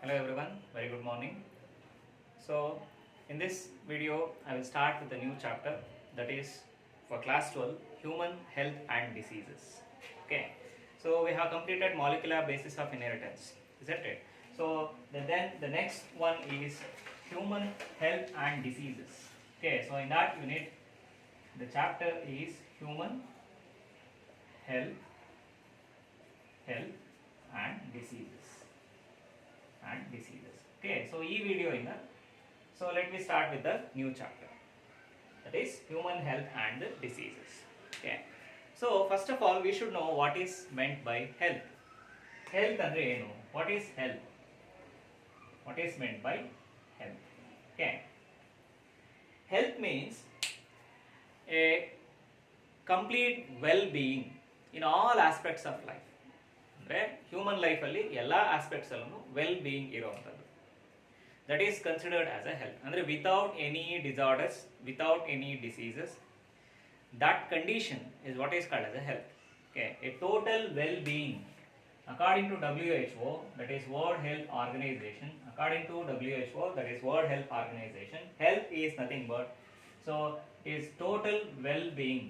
Hello everyone, very good morning. So in this video I will start with a new chapter, that is for class 12, human health and diseases. Okay, so we have completed molecular basis of inheritance, isn't it? So then the next one is human health and diseases. Okay, so in that unit the chapter is human health and diseases. Okay, so this video in so let me start with the new chapter, that is human health and diseases. Okay, so first of all we should know what is meant by health. Health andre enu? What is health? What is meant by health? Okay, health means a complete well-being in all aspects of life. ಅಂದರೆ human ಲೈಫಲ್ಲಿ ಎಲ್ಲ ಆಸ್ಪೆಕ್ಟ್ಸಲ್ಲೂ well being ಇರೋವಂಥದ್ದು, that is considered as a health. ಅಂದರೆ without any disorders, without any diseases, that condition is what is called as a health. Okay, a total well-being according to WHO, that is World Health Organization. According to WHO, that is World Health Organization, health is nothing but, so is total well-being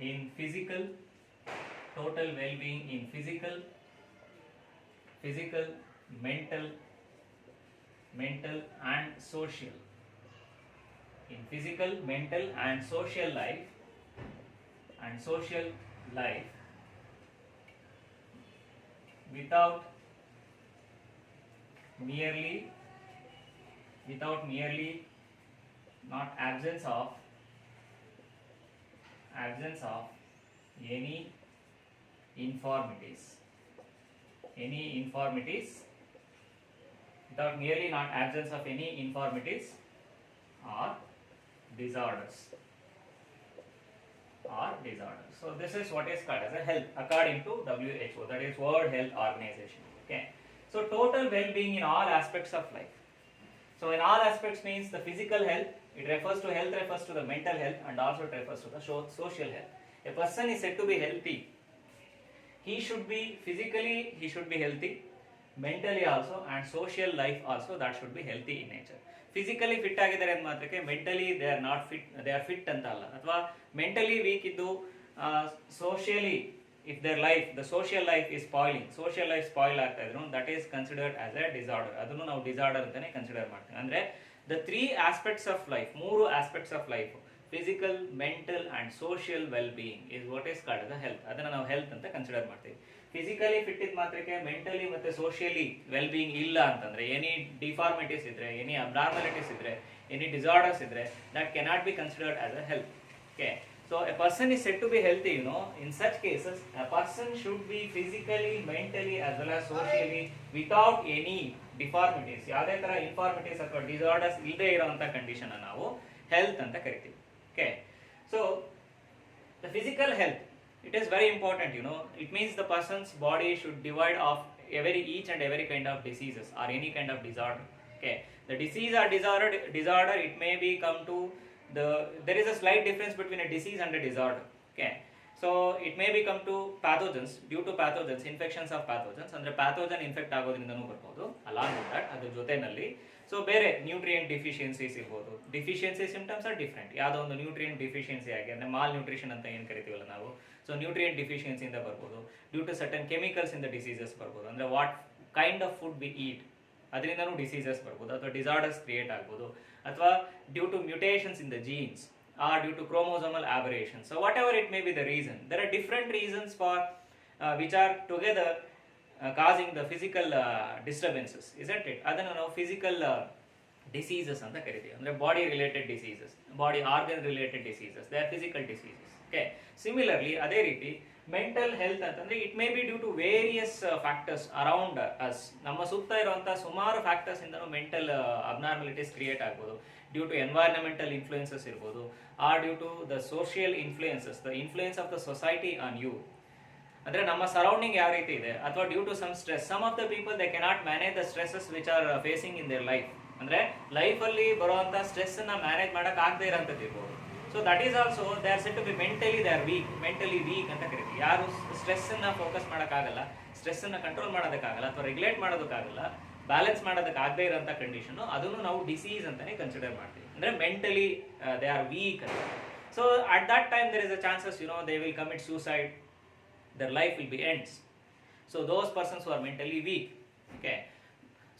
in physical, total well-being in physical, mental and social. In physical, mental and social life, without merely not absence of any infirmities, without merely not absence of any infirmities or disorders. So this is what is called as a health according to WHO, that is World Health Organization. Okay, so total well-being in all aspects of life. So in all aspects means the physical health, it refers to the mental health, and also it refers to the social health. A person is said to be healthy, he should be physically healthy, mentally also, and social life also, that should be healthy in nature. Physically fit ಆಗಿದ್ದಾರೆ ಅಂತ ಮಾತ್ರಕ್ಕೆ mentally they are not fit, they are fit ಅಂತ ಅಲ್ಲ. ಅಥವಾ mentally weak ಇದ್ದು socially if their life, the social life is spoiling, social life spoil ಆಗ್ತಾ ಇದ್ರು, that is considered as a disorder. ಅದನ್ನು ನಾವು disorder ಅಂತಾನೆ ಕನ್ಸಿಡರ್ ಮಾಡ್ತೀವಿ. ಅಂದ್ರೆ the three aspects of life, ಮೂರು aspects of life, physical, mental and social well-being is what is called as a health. ಅದನ್ನ ನಾವು ಹೆಲ್ತ್ ಅಂತ ಕನ್ಸಿಡರ್ ಮಾಡ್ತೀವಿ. ಫಿಸಿಕಲಿ ಫಿಟ್ ಇದ್ದ ಮಾತ್ರಕ್ಕೆ ಮೆಂಟಲಿ ಮತ್ತೆ ಸೋಷಿಯಲಿ ವೆಲ್-ಬೀಯಿಂಗ್ ಇಲ್ಲ ಅಂತಂದ್ರೆ, ಎನಿ ಡಿಫಾರ್ಮಿಟೀಸ್ ಇದ್ರೆ, ಎನಿ ಅಬ್ನಾರ್ಮಲಿಟೀಸ್ ಇದ್ರೆ, ಎನಿ ಡಿಸಾರ್ಡರ್ಸ್ ಇದ್ರೆ, that cannot be considered as a health. Okay, so a person is said to be healthy, in such cases a person should be physically, mentally as well as socially without any deformities, ಯಾವುದೇ ತರ ಇನ್ಫಾರ್ಮಿಟೀಸ್ ಅಥವಾ disorders ಇಲ್ಲದೆ ಇರುವಂತ condition ನಾವು health ಅಂತ ಕರಿತೀವಿ. Okay, so the physical health, it is very important, it means the person's body should divide of each and every kind of diseases or any kind of disorder. Okay, the disease or disorder it may be come to there is a slight difference between a disease and a disorder. Okay, so it may be come to pathogens, due to pathogens, infections of pathogens, ಅಂದ್ರೆ pathogen infect ಆಗೋದ್ರಿಂದನೂ ಬರ್ಬೋದು. along with that ಅದರ ಜೊತೆನಲ್ಲಿ so ಬೇರೆ nutrient deficiencies ಇರ್ಬೋದು. Deficiency symptoms are different. ಯಾವುದೋ ಒಂದು nutrient deficiency ಆಗಿ ಅಂದರೆ ಮಾಲ್ ನ್ಯೂಟ್ರಿಷನ್ ಅಂತ ಏನು ಕರಿತೀವಲ್ಲ ನಾವು, ಸೊ ನ್ಯೂಟ್ರಿಯೆಂಟ್ ಡಿಫಿಷಿಯನ್ಸಿಯಿಂದ ಬರ್ಬೋದು. ಡ್ಯೂ ಟು ಸರ್ಟನ್ ಕೆಮಿಕಲ್ಸ್ ಇಂದ ಡಿಸೀಸಸ್ ಬರ್ಬೋದು. ಅಂದರೆ what kind of food we eat ಅದರಿಂದನೂ ಡಿಸೀಸಸ್ ಬರ್ಬೋದು, ಅಥವಾ ಡಿಸಾರ್ಡರ್ಸ್ ಕ್ರಿಯೇಟ್ ಆಗ್ಬೋದು, ಅಥವಾ due to mutations in the genes or due to chromosomal aberrations. So whatever it may be the reason, there are different reasons for which are together causing the physical disturbances, isn't it? ಅದನ್ನು ನಾವು physical diseases ಅಂತ ಕರಿತೀವಿ. ಅಂದರೆ body related diseases, body organ related diseases, they are physical diseases. Okay, similarly ಅದೇ ರೀತಿ mental health ಅಂತಂದ್ರೆ it may be due to various factors around us, ನಮ್ಮ ಸುತ್ತ ಇರುವಂತಹ ಸುಮಾರು ಫ್ಯಾಕ್ಟರ್ಸ್ ಇಂದನೂ ಮೆಂಟಲ್ ಅಬ್ನಾರ್ಮಲಿಟೀಸ್ ಕ್ರಿಯೇಟ್ ಆಗ್ಬೋದು. ಡ್ಯೂ ಟು ಎನ್ವೈರನ್ಮೆಂಟಲ್ ಇನ್ಫ್ಲೂಯೆನ್ಸಸ್ ಇರ್ಬೋದು, or due to the social influences, the influence of the society on you. ಅಂದ್ರೆ ನಮ್ಮ ಸರೌಂಡಿಂಗ್ ಯಾವ ರೀತಿ ಇದೆ, ಅಥವಾ due to some stress, some of the people they cannot manage the stresses which are facing in their life. ಅಂದ್ರೆ life ಅಲ್ಲಿ ಬರುವಂತ stress ಅನ್ನ ಮ್ಯಾನೇಜ್ ಮಾಡಕ್ ಆಗದೆ ಇರೋಂಥದ್ದು ಇರ್ಬೋದು. So that is also they are said to be mentally they are mentally weak ಅಂತ ಕರಿತೀವಿ. ಯಾರು ಸ್ಟ್ರೆಸ್ಸನ್ನು ಫೋಕಸ್ ಮಾಡೋಕ್ಕಾಗಲ್ಲ, ಸ್ಟ್ರೆಸ್ಸನ್ನು ಕಂಟ್ರೋಲ್ ಮಾಡೋದಕ್ಕಾಗಲ್ಲ ಅಥವಾ ರೆಗ್ಯುಲೇಟ್ ಮಾಡೋದಕ್ಕಾಗಲ್ಲ, ಬ್ಯಾಲೆನ್ಸ್ ಮಾಡೋದಕ್ಕಾಗದೇ ಇರೋಂಥ ಕಂಡೀಷನು, ಅದನ್ನು ನಾವು ಡಿಸೀಸ್ ಅಂತಲೇ ಕನ್ಸಿಡರ್ ಮಾಡ್ತೀವಿ. ಅಂದರೆ ಮೆಂಟಲಿ ದೇ ಆರ್ ವೀಕ್ ಅಂತ. So at that time there is a chances they will commit suicide, their life will be ends. So those persons who are mentally weak, okay,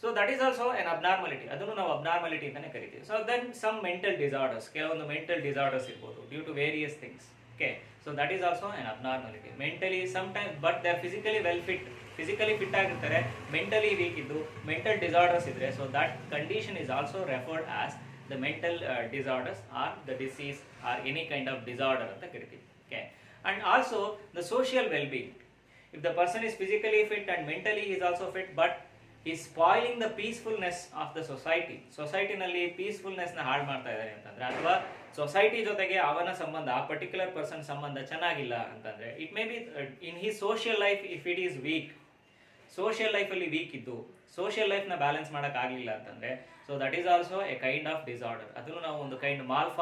so that is also an abnormality, adunu ನಾವು abnormality ಅಂತಲೇ ಕರಿತೀವಿ. So then some mental disorders, ಕೆಲವೊಂದು mental disorders ಇರ್ಬೋದು due to various things, okay, so that is also an abnormality. Mentally sometimes, but they are physically well fit, physically fit ಆಗಿರ್ತಾರೆ, mentally weak ಇದ್ದು mental disorders ಇದ್ರೆ, so that condition is also referred as the mental disorders or the disease or any kind of disorder ಅಂತ ಕರಿತೀವಿ, okay. And also the social well-being. If the person is physically fit and mentally he is also fit, but he is spoiling the peacefulness of the society. Society ನಲ್ಲಿ peacefulness ನ ಹಾಳು ಮಾಡ್ತಾ ಇದ್ದಾರೆ ಅಂತಂದ್ರೆ, ಅಥವಾ society ಜೊತೆಗೆ ಅವನ ಸಂಬಂಧ, ಆ ಪರ್ಟಿಕ್ಯುಲರ್ ಪರ್ಸನ್ ಸಂಬಂಧ ಚೆನ್ನಾಗಿಲ್ಲ ಅಂತಂದ್ರೆ, it may be in he social life if it is weak, social ಲೈಫಲ್ಲಿ ವೀಕ್ ಇದ್ದು ಸೋಷಿಯಲ್ ಲೈಫ್ನ ಬ್ಯಾಲೆನ್ಸ್ ಮಾಡೋಕ್ಕಾಗಲಿಲ್ಲ ಅಂತಂದರೆ, so that is also a kind of disorder. ಅದನ್ನು ನಾವು ಒಂದು ಕೈಂಡ್ ಮಾಲ್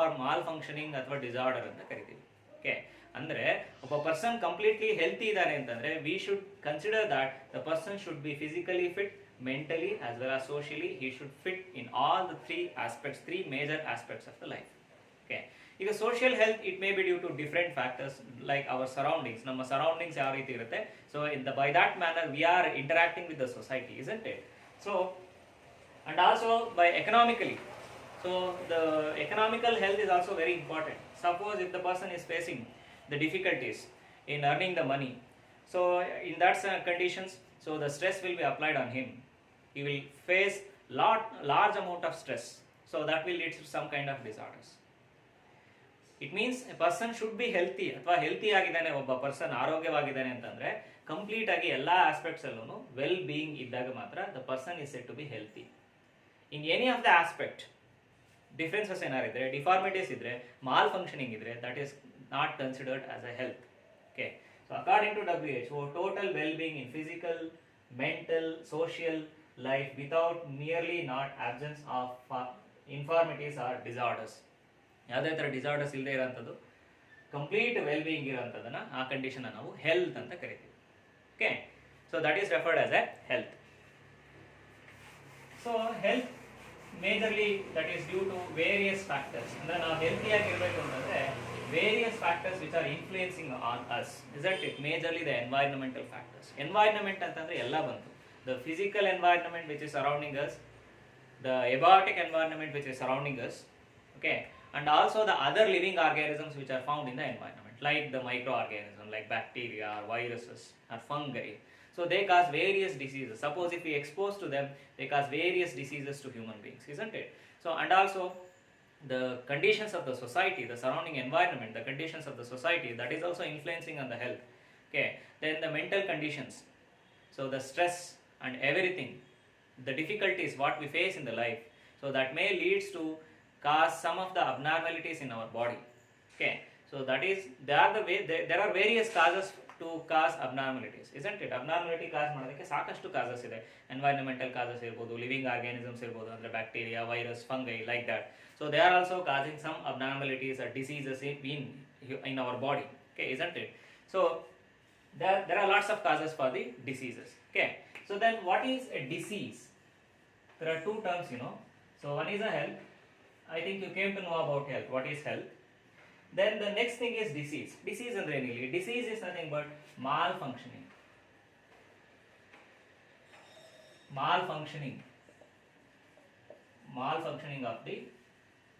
ಫಂಕ್ಷನಿಂಗ್ ಅಥವಾ ಡಿಸಾರ್ಡರ್ ಅಂತ ಕರಿತೀವಿ, ಓಕೆ. ಅಂದರೆ ಒಬ್ಬ ಪರ್ಸನ್ ಕಂಪ್ಲೀಟ್ಲಿ ಹೆಲ್ತಿ ಇದ್ದಾನೆ ಅಂತಂದರೆ, we should consider that the person should be physically fit, mentally as well as socially he should fit in all the three major aspects of the life, okay. ಈಗ social health it may be due to different factors like our surroundings, ನಮ್ಮ surroundings ಯಾವ ರೀತಿ ಇರುತ್ತೆ, so by that manner we are interacting with the society, isn't it? So and also by economically, so the economical health is also very important. Suppose if the person is facing the difficulties in earning the money, so in that conditions, so the stress will be applied on him, he will face large amount of stress, so that will lead to some kind of disorders. It means a person should be healthy, ಅಥವಾ healthy ಆಗಿದ್ದಾನೆ ಒಬ್ಬ person, ಆರೋಗ್ಯವಾಗಿದ್ದಾನೆ ಅಂತಂದ್ರೆ complete ಆಗಿ ಎಲ್ಲ aspects ಅಲ್ಲೂ well being ಇದ್ದಾಗ ಮಾತ್ರ the person is set to be healthy. In any of the aspect differences ಏನಾರಿದ್ರೆ, ಡಿಫಾರ್ಮಿಟೀಸ್ ಇದ್ರೆ, ಮಾಲ್ ಫಂಕ್ಷನಿಂಗ್ ಇದ್ರೆ, that is not considered as a health, okay. So according to WHO, total well being in physical, mental, social life without nearly not absence of infirmities or disorders. ಯಾವುದೇ ಥರ disorders ಇಲ್ಲದೆ ಇರೋಂಥದ್ದು, complete well being ಇರೋಂಥದ್ದನ್ನು, ಆ condition ನಾವು health ಅಂತ ಕರಿತೀವಿ, okay. So that is referred as a health. So health majorly that is due to various factors. ಅಂದರೆ ನಾವು ಹೆಲ್ತಿಯಾಗಿರಬೇಕು ಅಂತಂದರೆ various factors which are influencing on us, isn't it? Majorly the environmental factors. Environment ಅಂತಂದರೆ ಎಲ್ಲ ಬಂತು. The physical environment which is surrounding us, the abiotic environment which is surrounding us, okay, and also the other living organisms which are found in the environment, like the microorganisms like bacteria or viruses or fungi. So they cause various diseases. Suppose if we expose to them, they cause various diseases to human beings, isn't it? So and also the conditions of the society, the surrounding environment, the conditions of the society, that is also influencing on the health, okay. Then the mental conditions, so the stress and everything, the difficulties what we face in the life, so that may leads to cause some of the abnormalities in our body, okay. So that is, there are various causes to cause abnormalities, isn't it? Abnormality cause ಮಾಡೋದಕ್ಕೆ ಸಾಕಷ್ಟು causes ಇದೆ. Environmental causes ಇರ್ಬೋದು, living organisms ಇರ್ಬೋದು, ಅಂದರೆ bacteria, virus, fungi, like that. So they are also causing some abnormalities or diseases in our body, okay, isn't it? So there are lots of causes for the diseases, okay. So then what is a disease? There are two terms, so one is a health. I think you came to know about health. What is health? Then the next thing is disease. Disease ಅಂದ್ರೆ ಏನಿಲ್ಲ. Disease is nothing but malfunctioning. Malfunctioning of the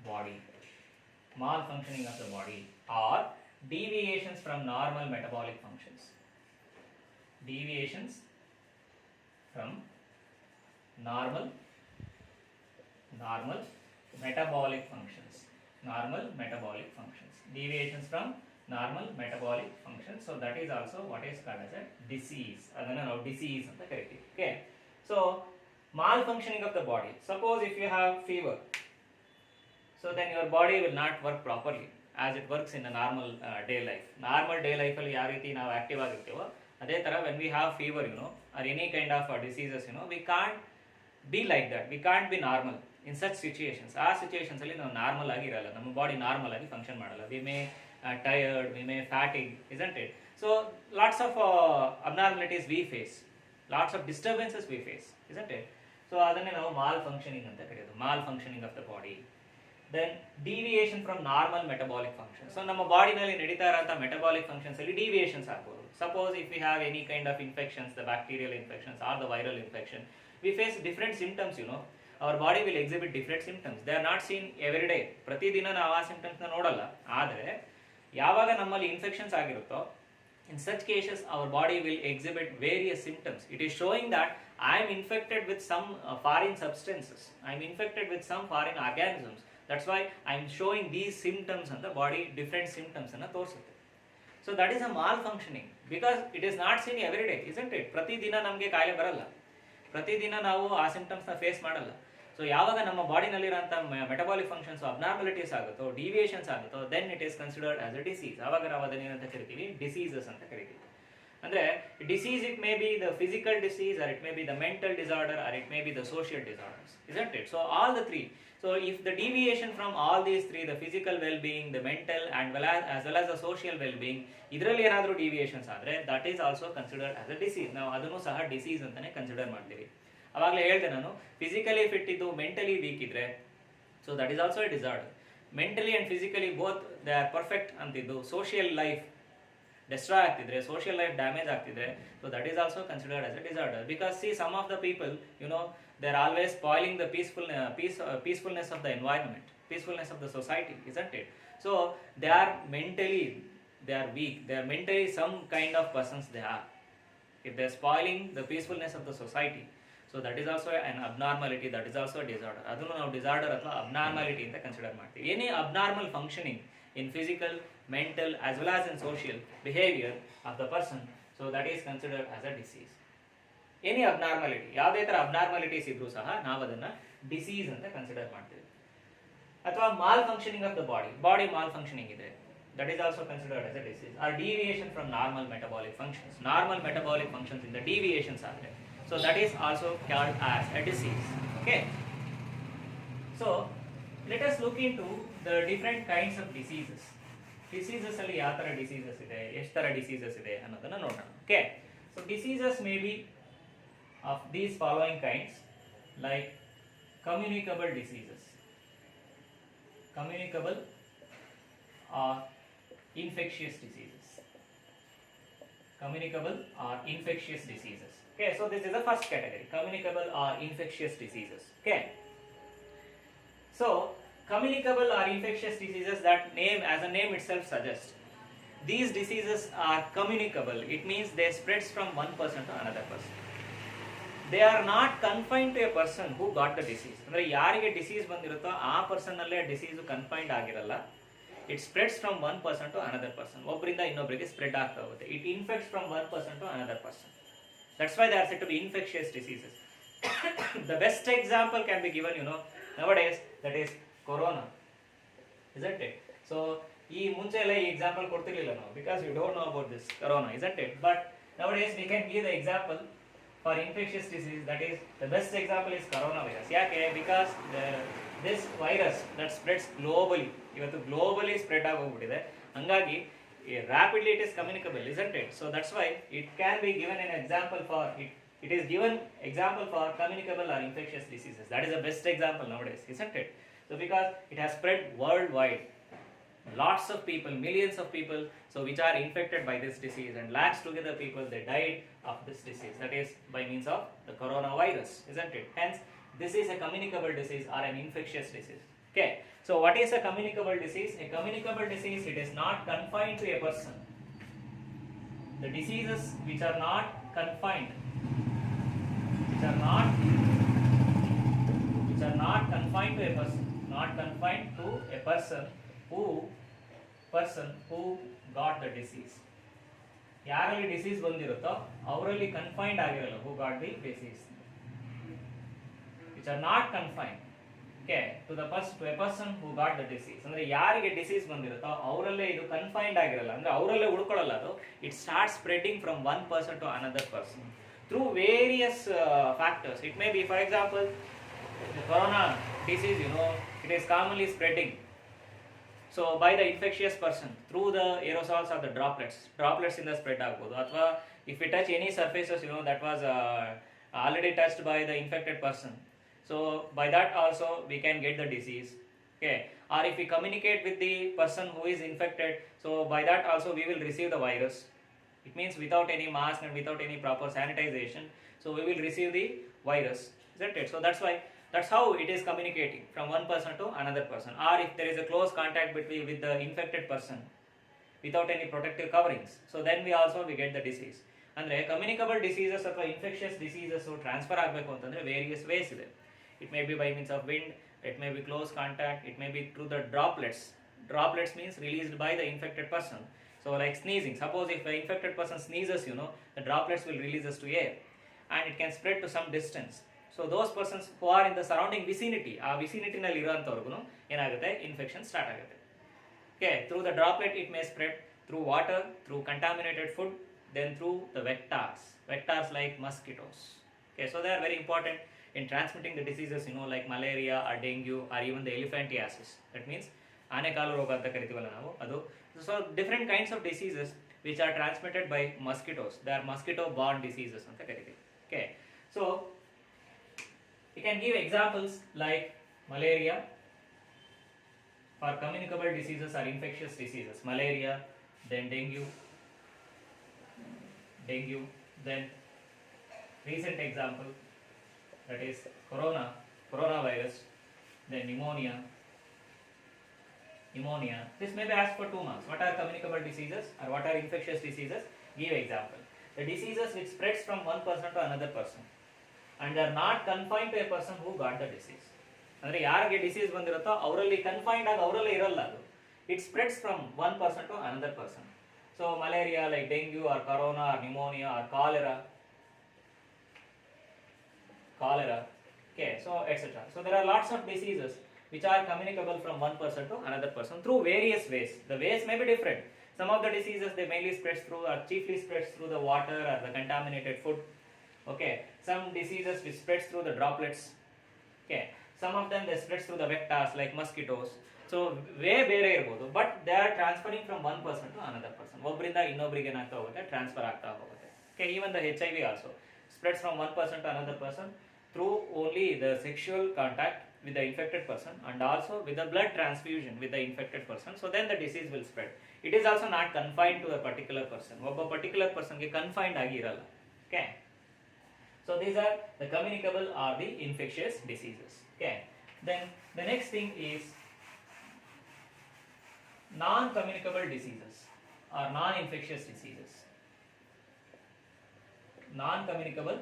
body. Malfunctioning of the body or deviations from normal metabolic functions. Deviations from normal metabolic functions. Deviations from normal metabolic functions. So that is also what is called as a disease. Adana now disease anta kariತೀವಿ, okay. So malfunctioning of the body. Suppose if you have fever, so then your body will not work properly as it works in a normal day life. Normal day life ಅಲ್ಲಿ ಯಾವ ರೀತಿ ನಾವು active ಆಗಿರ್ತೀವೋ ಅದೇ ತರ when we have fever, or any kind of diseases, we can't be like that. We can't be normal, in such situations, ಆ situations ಅಲ್ಲಿ ನಾವು normal ಆಗಿ ಇರಲ್ಲ, ನಮ್ಮ ಬಾಡಿ ನಾರ್ಮಲ್ ಆಗಿ ಫಂಕ್ಷನ್ ಮಾಡಲ್ಲ. We may tired, we may fatigue, isn't it? So lots of abnormalities we face, lots of disturbances we face, isn't it? So ಅದನ್ನೇ ನಾವು ಮಾಲ್ ಫಂಕ್ಷನಿಂಗ್ ಅಂತ ಕರೆಯೋದು, malfunctioning of the body. Then deviation from normal metabolic function. So ನಮ್ಮ ಬಾಡಿನಲ್ಲಿ ನಡೀತಾ ಇರೋಂಥ metabolic functions ಅಲ್ಲಿ deviations ಆಗ್ಬೋದು. Suppose if we have any kind of infections, the bacterial infections or the viral infection, we face different symptoms, you know. Our body will exhibit different symptoms. They are not seen every day. ಪ್ರತಿದಿನ ನಾವು ಆ ಸಿಂಪ್ಟಮ್ಸ್ನ ನೋಡಲ್ಲ. ಆದರೆ ಯಾವಾಗ ನಮ್ಮಲ್ಲಿ infections ಆಗಿರುತ್ತೋ, in such cases our body will exhibit various symptoms. It is showing that I am infected with some foreign substances, I am infected with some foreign organisms. That's why I am showing these symptoms on the body, different symptoms anna ತೋರಿಸುತ್ತೆ. So that is a malfunctioning, because it is not seen every day, isn't it? ಪ್ರತಿದಿನ ನಮಗೆ ಕಾಯಿಲೆ ಬರಲ್ಲ, ಪ್ರತಿದಿನ ನಾವು ಆ ಸಿಂಪ್ಟಮ್ಸ್ನ face ಮಾಡಲ್ಲ. So ಯಾವಾಗ ನಮ್ಮ ಬಾಡಿನಲ್ಲಿರೋಂಥ ಮೆಟಬಾಲಿಕ್ ಫಂಕ್ಷನ್ಸ್ ಅಬ್ನಾರ್ಮಲಿಟೀಸ್ ಆಗುತ್ತೋ, ಡಿವಿಯೇಷನ್ಸ್ ಆಗುತ್ತೋ, then it is considered as a disease. ಆವಾಗ ನಾವು ಅದನ್ನ ಏನಂತ ಕರಿತೀವಿ? ಡಿಸೀಸಸ್ ಅಂತ ಕರಿತೀವಿ. ಅಂದರೆ disease, it may be the physical disease, or it may be the mental disorder, or it may be the social disorders, isn't it? So all the three. So if the deviation from all these three, the physical well-being, the mental and as well as the social well-being, ಇದರಲ್ಲಿ ಏನಾದರೂ deviations ಆದರೆ that is also considered as a disease. ನಾವು ಅದನ್ನು ಸಹ disease ಅಂತಾನೆ consider ಮಾಡ್ತೀವಿ. ಅವಾಗಲೇ ಹೇಳ್ದೆ ನಾನು, ಫಿಸಿಕಲಿ ಫಿಟ್ ಇದ್ದು ಮೆಂಟಲಿ ವೀಕ್ ಇದ್ರೆ, so that is also a disorder. Mentally and physically both they are perfect ಅಂತಿದ್ದು, ಸೋಷಿಯಲ್ ಲೈಫ್ ಡಿಸ್ಟ್ರಾಯ್ ಆಗ್ತಿದ್ರೆ, ಸೋಷಿಯಲ್ ಲೈಫ್ ಡ್ಯಾಮೇಜ್ ಆಗ್ತಿದ್ರೆ, so that is also considered as a disorder. Because see, some of the people, you know, they are always spoiling the peacefulness of the environment, peacefulness of the society, isn't it? So they are mentally, they are weak, they are mentally some kind of persons they are. If they are spoiling the peacefulness of the society, so that is also an abnormality, that is also a disorder. ಅದನ್ನು ನಾವು disorder ಅಥವಾ abnormality ಅಂತ consider ಮಾಡ್ತೀವಿ. Any abnormal functioning in physical, mental as well as in social behaviour of the person, so that is considered as a disease. Any abnormality, ಯಾವುದೇ ಥರ abnormalities ಇದ್ರೂ ಸಹ ನಾವು ಅದನ್ನು ಡಿಸೀಸ್ ಅಂತ ಕನ್ಸಿಡರ್ ಮಾಡ್ತೀವಿ. ಅಥವಾ mall functioning of the body mall functioning ಇದೆ, that is also considered as a disease. Or deviation from normal metabolic functions, normal metabolic functions in the deviations are there, so that is also called as a disease. Okay, so let us look into the different kinds of diseases. Diseases alli ಯಾವ ತರ diseases ಇದೆ, ಎಷ್ಟು ತರ diseases ಇದೆ ಅನ್ನೋದನ್ನ ನೋಡೋಣ. Okay, so diseases may be of these following kinds, like communicable diseases, communicable or infectious diseases, communicable or infectious diseases. Okay, so this is the first category, communicable or infectious diseases. Okay, so communicable or infectious diseases, that name, as the name itself suggests, these diseases are communicable. It means they spreads from one person to another person. They are not confined to a person who got the disease. ಅಂದ್ರೆ ಯಾರಿಗೆ disease ಬಂದಿರುತ್ತೋ ಆ person ಅಲ್ಲೇ disease confined ಆಗಿರಲ್ಲ. It spreads from one person to another person. ಒಬ್ಬರಿಂದ ಇನ್ನೊಬ್ಬರಿಗೆ spread ಆಗ್ತಾ ಹೋಗುತ್ತೆ. It infects from one person to another person. That's why they are said to be infectious diseases. The best example can be given, you know, nowadays, that is corona, isn't it? So ಈ ಮುಂಚೆ ಎಲ್ಲ ಈ example ಕೊಡ್ತಿರ್ಲಿಲ್ಲ ನಾವು, because you don't know about this corona, isn't it? But nowadays we can give the example for infectious disease. That is, the best example is coronavirus. ಯಾಕೆ? Because this virus that spreads globally, ಇವತ್ತು globally spread ಆಗೋಗ್ಬಿಟ್ಟಿದೆ. ಹಂಗಾಗಿ rapidly it is communicable, isn't it? So that's why it can be given an example for it. It is given example for communicable or infectious diseases. That is the best example nowadays, isn't it? So because it has spread worldwide, lots of people, millions of people, so which are infected by this disease, and lakhs together people, they died of this disease. That is by means of the coronavirus, isn't it? Hence, this is a communicable disease or an infectious disease. Okay, so what is a communicable disease? A communicable disease, it is not confined to a person. The diseases which are not confined, which are not confined to a person, not confined to a person who got the disease. ಯಾರಲ್ಲಿ disease ಬಂದಿರುತ್ತೋ ಅವರಲ್ಲಿ confined ಆಗಿರಲ್ಲ, who got the disease, which are not confined, okay, to a person who got the disease. ಅಂದ್ರೆ ಯಾರಿಗೆ disease ಬಂದಿರುತ್ತೋ ಅವರಲ್ಲೇ ಇದು confined ಆಗಿರಲ್ಲ, ಅಂದ್ರೆ ಅವರಲ್ಲೇ ಉಳ್ಕೊಳ್ಳಲ್ಲ ಅದು. It start spreading from one person to another person through various factors. It may be, for example, corona disease, it is commonly spreading. So by the infectious person through the aerosols or the droplets in the spread agbodu, athwa if we touch any surfaces that was already touched by the infected person, so by that also we can get the disease. Okay, or if we communicate with the person who is infected, so by that also we will receive the virus. It means without any mask and without any proper sanitization, so we will receive the virus, isn't it? So that's how it is communicating from one person to another person. Or if there is a close contact with the infected person without any protective coverings, so then we get the disease. Andre communicable diseases or infectious diseases transfer ಆಗಬೇಕು ಅಂತಂದ್ರೆ various ways ಇದೆ. It may be by means of wind, it may be close contact, it may be through the droplets. Droplets means released by the infected person. So like sneezing, suppose if the infected person sneezes, the droplets will release us to air and it can spread to some distance. So those persons who are in the surrounding vicinity, ಆ vicinity ನಲ್ಲಿ ಇರುವಂತವರಿಗೂ ಏನಾಗುತ್ತೆ, infection start ಆಗುತ್ತೆ. Okay, through the droplet it may spread through water, through contaminated food, then through the vectors like mosquitoes. Okay, so they are very important in transmitting the diseases, like malaria or dengue or even the elephantiasis. That means ಆನೆಕಾಲು ರೋಗ ಅಂತ ಕರಿತೀವಲ್ಲ ನಾವು, ಅದು. So different kinds of diseases which are transmitted by mosquitoes, they are mosquito borne diseases ಅಂತ ಕರಿತೀವಿ. Okay, so you can give examples like malaria. For communicable diseases or infectious diseases, malaria, then dengue, then recent example, that is coronavirus, then pneumonia. This may be asked for 2 marks. What are communicable diseases or what are infectious diseases? Give example. The diseases which spreads from one person to another person and are not confined to a person who got the disease. ಅಂದರೆ ಯಾರಿಗೆ disease ಬಂದಿರುತ್ತೋ ಅವರಲ್ಲಿ confined ಆಗಿ ಅವರಲ್ಲೇ ಇರಲ್ಲ ಅದು. It spreads from one person to another person. So malaria like dengue or corona or pneumonia or cholera. Okay, so etc. So there are lots of diseases which are communicable from one person to another person through various ways. The ways may be different. Some of the diseases they mainly spreads through or chiefly spreads through the water or the contaminated food. Okay, some diseases which spreads through the droplets. Okay, some of them they spreads through the vectors like mosquitoes. So way ಬೇರೆ ಇರಬಹುದು, but they are transferring from one person to another person. ಒಬ್ಬರಿಂದ ಇನ್ನೊಬ್ಬರಿಗೆ ಏನಾಗ್ತಾ ಹೋಗುತ್ತೆ, transfer ಆಗ್ತಾ ಹೋಗುತ್ತೆ. Okay, even the HIV also spreads from one person to another person through only the sexual contact with the infected person and also with the blood transfusion with the infected person. So then the disease will spread. It is also not confined to a particular person. ಒಬ್ಬ particular person ಗೆ confined ಆಗಿ ಇರಲ್ಲ. Okay, so these are the communicable or the infectious diseases. Okay, then the next thing is non-communicable diseases or non-infectious diseases. Non-communicable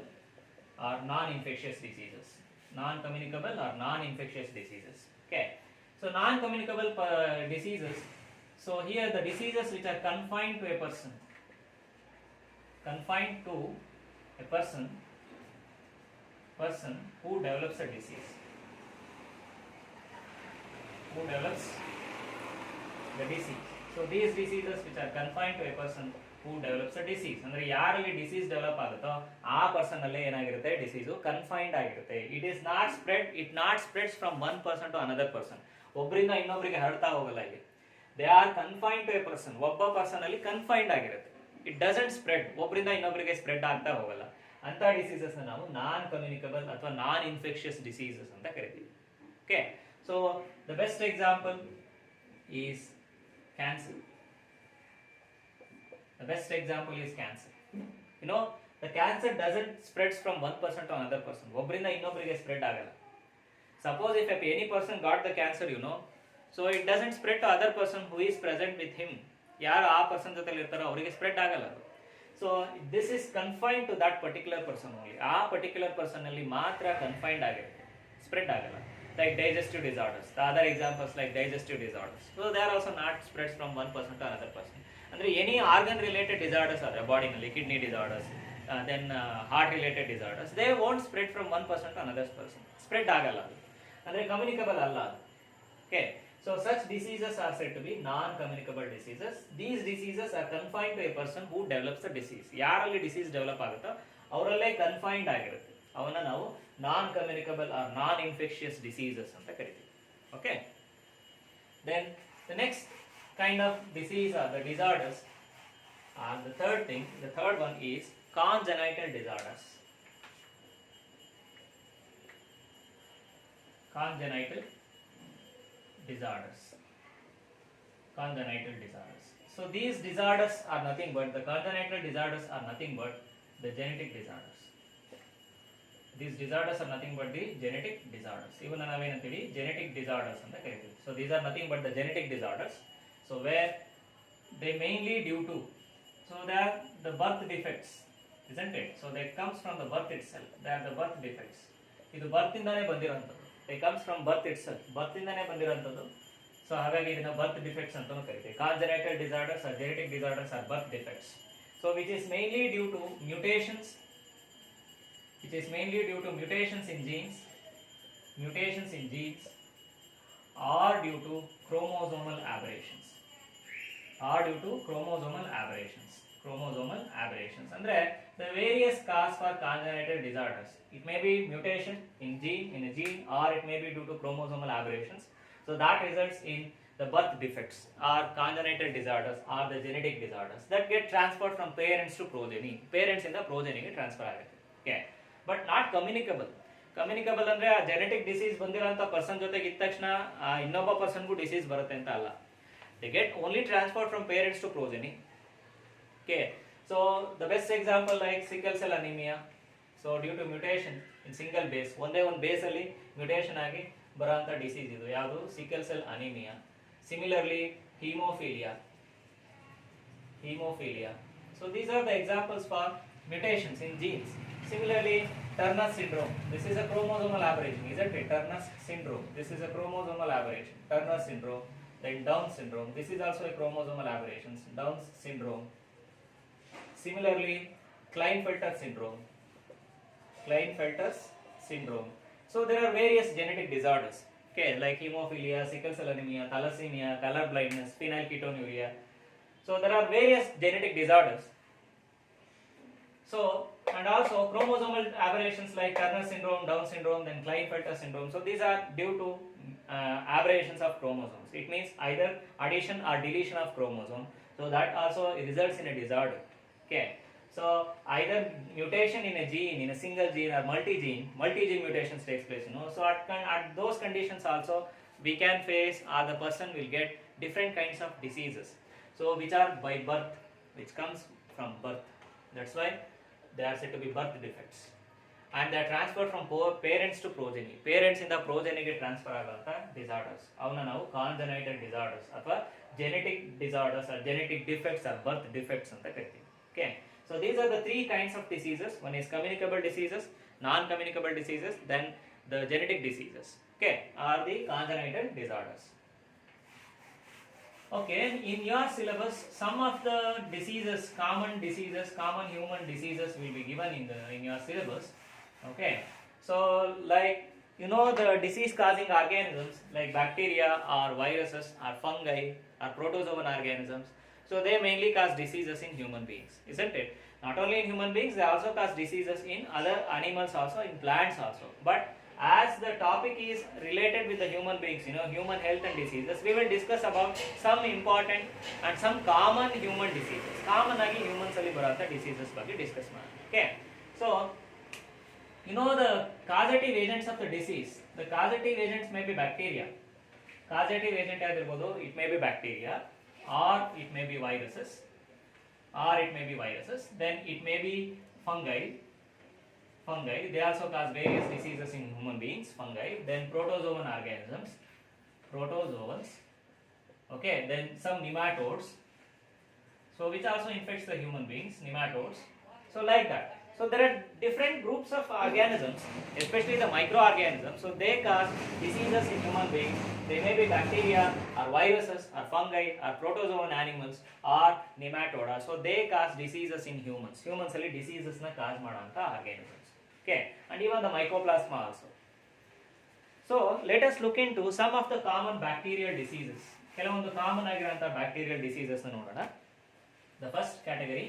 or non-infectious diseases. Non-communicable or non-infectious diseases. Okay, so non-communicable diseases. So here the diseases which are confined to a person. Confined to a person who develops a disease. Who develops the disease. So these diseases which are confined to a person who develops a disease. ಅಂದ್ರೆ ಯಾರಲ್ಲಿ disease develop ಆಗುತ್ತೋ ಆ person ಅಲ್ಲೇ ಏನಾಗಿರುತ್ತೆ, disease confined ಆಗಿರುತ್ತೆ. It not spreads from one person to another person. ಒಬ್ಬರಿಂದ ಇನ್ನೊಬ್ಬರಿಗೆ ಹರಡ್ತಾ ಹೋಗಲ್ಲ ಇಲ್ಲಿ. They are confined to a person. ಒಬ್ಬ ಪರ್ಸನ್ ಅಲ್ಲಿ ಕನ್ಫೈನ್ಡ್ ಆಗಿರುತ್ತೆ. It doesn't spread. ಒಬ್ಬರಿಂದ ಇನ್ನೊಬ್ಬರಿಗೆ ಸ್ಪ್ರೆಡ್ ಆಗ್ತಾ ಹೋಗಲ್ಲ. ಅಂತ ಡಿಸೀಸಸ್ ನಾವು ನಾನ್ ಕಮ್ಯುನಿಕಬಲ್ ಅಥವಾ ನಾನ್ ಇನ್ಫೆಕ್ಷಿಯಸ್ ಡಿಸೀಸಸ್ ಅಂತ ಕರಿತೀವಿ. Okay, so the best example is cancer. The best example is cancer. The cancer doesn't spreads from one person to another person. ಒಬ್ಬರಿಂದ ಇನ್ನೊಬ್ಬರಿಗೆ ಸ್ಪ್ರೆಡ್ ಆಗಲ್ಲ. Suppose if any person got the cancer, so it doesn't spread to other person who is present with him. ಯಾರು ಆ person ಜೊತೆಲಿ ಇರ್ತಾರೋ ಅವರಿಗೆ spread ಆಗಲ್ಲ ಅದು. So this is confined to that particular person only. ಆ particular person ಅಲ್ಲಿ ಮಾತ್ರ confined ಆಗಿರುತ್ತೆ, ಸ್ಪ್ರೆಡ್ ಆಗಲ್ಲ. Like digestive disorders. The other examples like digestive disorders. So they are also not spreads from one person to another person. Andre any organ related disorders are body nalli, kidney disorders, then heart related disorders, they won't spread from one person to another person. Spread agalla. Andre communicable alla. Okay, so such diseases are said to be non communicable diseases. These diseases are confined to a person who develops the disease. ಯಾರಲ್ಲಿ disease develop ಆಗುತ್ತೋ ಅವರಲ್ಲೇ confined ಆಗಿರುತ್ತೆ. ಅವನ್ನ ನಾವು non communicable or non infectious diseases ಅಂತ ಕರಿತೀವಿ. Okay, then the next kind of disease or the disorders, and the third one is congenital disorders. Congenital disorders. So these disorders are nothing but the congenital disorders are nothing but the genetic disorders. These disorders are nothing but the genetic disorders. Even navenantivi genetic disorders anta karitivi. So these are nothing but the genetic disorders. So where they mainly due to, so they are the birth defects, isn't it? So that comes from the birth itself. They are the birth defects. ಇದು birth ಇಂದಾನೆ ಬಂದಿರೋಂಥದ್ದು. It comes from birth itself. birth ಇಂದಾನೆ ಬಂದಿರೋಂಥದ್ದು. So ಹಾಗಾಗಿ ಇದನ್ನ birth defects ಅಂತಾನೂ ಕರೀತೀವಿ. Congenital disorders or genetic disorders are birth defects. So which is mainly due to mutations. Which is mainly due to mutations in genes or due to chromosomal aberrations. Chromosomal aberrations. Andre the various cause for congenital disorders. It may be mutation in a gene, or it may be due to chromosomal aberrations. So that results in the birth defects or congenital disorders or the genetic disorders that get transferred from parents to progeny. Parents in the progeny get transfer agutte. Okay, but not communicable. Communicable andre a genetic disease bandiranta person jotege idda takshana innobba person gu disease barutte anta alla. They get only transferred from parents to progeny. Okay, so the best example like sickle cell anemia. So due to mutation in single base, one base alli mutation agi baranta disease idu yadu sickle cell anemia. Similarly hemophilia. So these are the examples for mutations in genes. Similarly Turner syndrome, this is a chromosomal aberration, isn't it? Turner syndrome, this is a chromosomal aberration. Turner syndrome. Then Down syndrome, this is also a chromosomal aberration. Down syndrome. Similarly Klinefelter syndrome. So there are various genetic disorders, okay, like hemophilia, sickle cell anemia, thalassemia, color blindness, phenylketonuria. So there are various genetic disorders. So and also chromosomal aberrations like Turner syndrome, Down syndrome, then Klinefelter syndrome. So these are due to aberrations of chromosomes. It means either addition or deletion of chromosome. So that also results in a disorder. Okay, so either mutation in a gene, in a single gene, or multi-gene mutations takes place. So at those conditions also we can face, or the person will get different kinds of diseases. So which are by birth, which comes from birth. That's why they are said to be birth defects. And they are transferred from parents to progeny. Parents in the progeny get transfer aganta disorders. Avuna ನಾವು congenital disorders ಅಥವಾ genetic disorders or genetic defects or birth defects ಅಂತ ಕರಿತೀವಿ. Okay, so these are the three kinds of diseases. One is communicable diseases, non-communicable diseases, then the genetic diseases. Okay, are the congenital disorders. Okay, in your syllabus some of the diseases, common human diseases will be given in your syllabus. Okay, so like the disease causing organisms like bacteria or viruses or fungi or protozoan organisms, so they mainly cause diseases in human beings, isn't it? Not only in human beings, they also cause diseases in other animals also, in plants also. But as the topic is related with the human beings, human health and diseases, we will discuss about some important and some common human diseases. Common agi humans alli baranta diseases ಬಗ್ಗೆ discuss ಮಾಡೋಣ. Okay, so the causative agents of the disease. The causative agents may be bacteria. Causative agent ಆಗಿರಬಹುದು, it may be bacteria, or it may be viruses, then it may be fungi. They also cause various diseases in human beings. Fungi, then protozoan organisms, okay, then some nematodes, so which also infects the human beings, nematodes. So like that. So there are different groups of organisms, especially the microorganisms. So they cause diseases in human beings. They may be bacteria or viruses or fungi or protozoan animals or nematodes. So they cause diseases in humans. Humans alli diseases na cause madanta organisms. Okay, and even the mycoplasma also. So let us look into some of the common bacterial diseases. ಕೆಲವೊಂದು common ಆಗಿರುವಂತ bacterial diseases ನೋಡೋಣ. The first category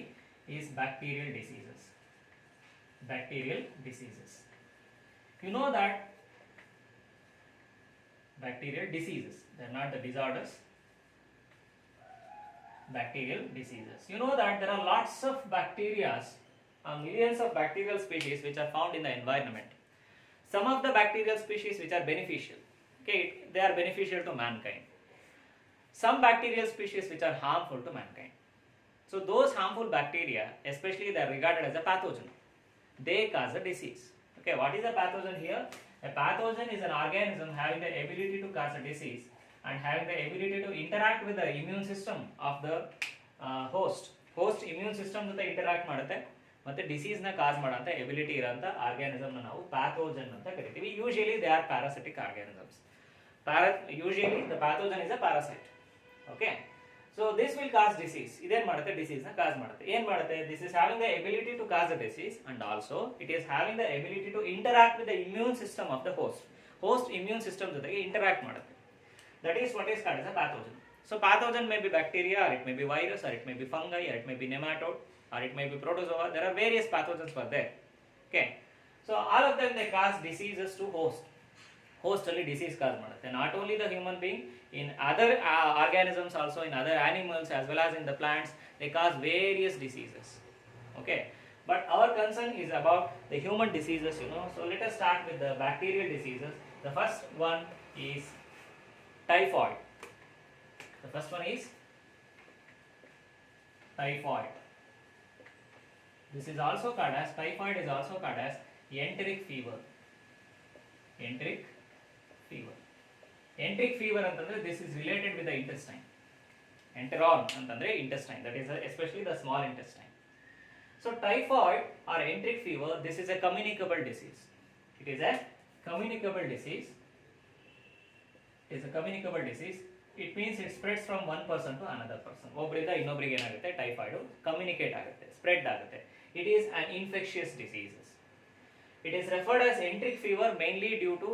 is bacterial diseases. You know that bacterial diseases, they are not the disorders, bacterial diseases. You know that there are lots of bacteria, millions of bacterial species which are found in the environment. Some of the bacterial species which are beneficial, okay, they are beneficial to mankind. Some bacterial species which are harmful to mankind. So those harmful bacteria, especially they are regarded as a pathogen. They cause a disease. Okay, what is a pathogen here? A pathogen is an organism having the ability to cause a disease and having the ability to interact with the immune system of the host. Host immune system ಜೊತೆ interact ಮಾಡುತ್ತೆ ಮತ್ತೆ disease ನ cause ಮಾಡೋಂಥ ability ಇರೋಂಥ organism ನ ನಾವು pathogen ಅಂತ ಕರಿತೀವಿ. Usually they are parasitic organisms. Usually the pathogen is a parasite. Okay. So this will cause disease. ಇದೇನ್ ಮಾಡುತ್ತೆ? disease ನ cause ಮಾಡುತ್ತೆ. ಏನ್ ಮಾಡುತ್ತೆ? This is having the ability to cause a disease and also it is having the ability to interact with the immune system of the host. Host immune system ಜೊತೆಗೆ interact ಮಾಡುತ್ತೆ. That is what is called as a pathogen. So pathogen may be bacteria, or it may be virus, or it may be fungi, or it may be nematode, or it may be protozoa. There are various pathogens for there. Okay. So all of them they cause diseases to host. Host only disease cause ಮಾಡುತ್ತೆ. Not only the human being, in other organisms also, in other animals as well as in the plants, they cause various diseases. Okay. But our concern is about the human diseases, you know. So let us start with the bacterial diseases. The first one is typhoid. The first one is typhoid. This is also called as, typhoid is also called as enteric fever. Enteric fever. Enteric fever ಅಂತಂದ್ರೆ this is related with the intestine. Enteron ಅಂತಂದ್ರೆ intestine, that is especially the small intestine. So typhoid or enteric fever, this is a communicable disease. It is a communicable disease. It is a communicable disease. It means it spreads from one person to another person. ಒಬ್ಬರಿಂದ ಇನ್ನೊಬ್ಬರಿಗೆ ಏನಾಗುತ್ತೆ? Typhoid communicate ಆಗುತ್ತೆ, spread ಆಗುತ್ತೆ. It is an infectious disease. It is referred as enteric fever mainly due to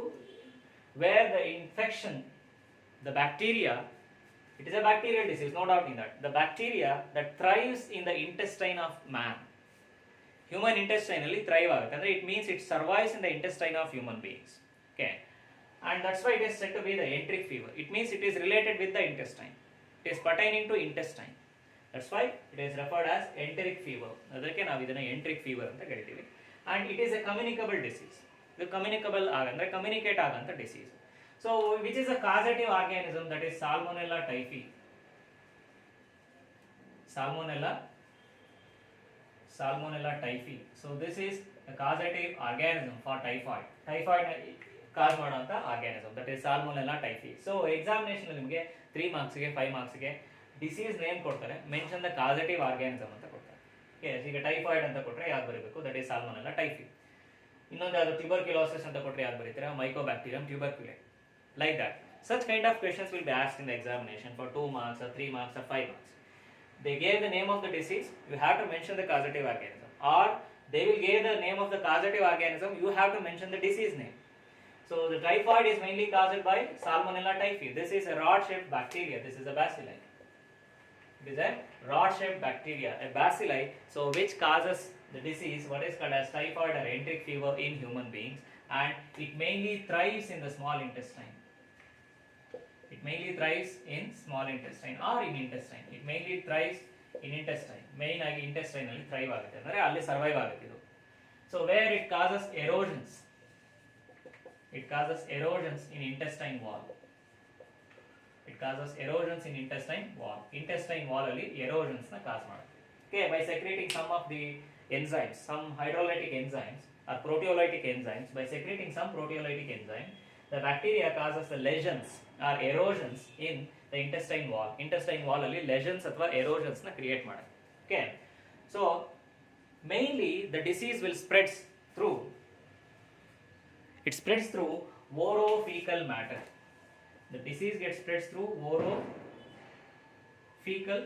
where the infection, the bacteria, it is a bacterial disease, no doubt in that. The bacteria that thrives in the intestine of man. Human intestine ಅಲ್ಲಿ thrive ಆಗುತ್ತೆ ಅಂದ್ರೆ it means it survives in the intestine of human beings. Okay. And that's why it is said to be the enteric fever. It means it is related with the intestine. It is pertaining to intestine. That's why it is referred as enteric fever. ಅದಕ್ಕೆ ನಾವು ಇದನ್ನ enteric fever ಅಂತ ಕರಿತೀವಿ. And it is a communicable disease. The communicable ಅಂದ್ರೆ communicate ಆಗಂತ disease. So which is a causative organism, that is Salmonella typhi. Salmonella typhi. So this is a causative organism for typhoid. Typhoid cause ಮಾಡುವಂತ organism, that is Salmonella typhi. So examination ನಿಮಗೆ 3 ಮಾರ್ಕ್ಸ್ಗೆ 5 ಮಾರ್ಕ್ಸ್ಗೆ disease name ಕೊಡ್ತಾರೆ, mention the causative organism ಅಂತ ಕೊಡ್ತಾರೆ. Okay, ಈಗ typhoid ಅಂತ ಕೊಟ್ಟರೆ ಯಾವ್ದು ಬರೀಬೇಕು? That is Salmonella typhi. ಇನ್ನೊಂದು ಯಾವುದು ಟ್ಯೂಬರ್ಕ್ಯುಲೋಸಿಸ್ ಅಂತ ಕೊಟ್ಟರೆ ಯಾವ್ದು ಬರೀತೀರಾ? Mycobacterium tuberculae. Like that such kind of questions will be asked in the examination for 2 marks or 3 marks or 5 marks. They gave the name of the disease, you have to mention the causative organism, or they will give the name of the causative organism, you have to mention the disease name. So the typhoid is mainly caused by Salmonella typhi. This is a rod-shaped bacteria. This is a bacilli. It is a rod-shaped bacteria, a bacilli. So which causes the disease, what is called as typhoid or enteric fever in human beings, and it mainly thrives in the small intestine. It mainly thrives in small intestine or in intestine. It mainly thrives in intestine. Main ಆಗಿ intestine ಅಲ್ಲಿ thrive ಆಗುತ್ತೆ, ಅಂದರೆ ಅಲ್ಲಿ survive ಆಗುತ್ತೆ ಇದು. So where it causes erosions. It causes erosions in intestine wall. It causes erosions in intestine wall. Intestine wall ಅಲ್ಲಿ erosions ನ cause ಮಾಡುತ್ತೆ. Okay, by secreting some of the enzymes, some hydrolytic enzymes or proteolytic enzymes, by secreting some proteolytic enzyme, the bacteria causes the lesions or erosions in the intestine wall. Intestine wall ಅಲ್ಲಿ lesions ಅಥವಾ erosions ನ create ಮಾಡುತ್ತೆ. Okay, so mainly the disease will spreads through. It spreads through orophycal matter. The disease gets spreads through orophycal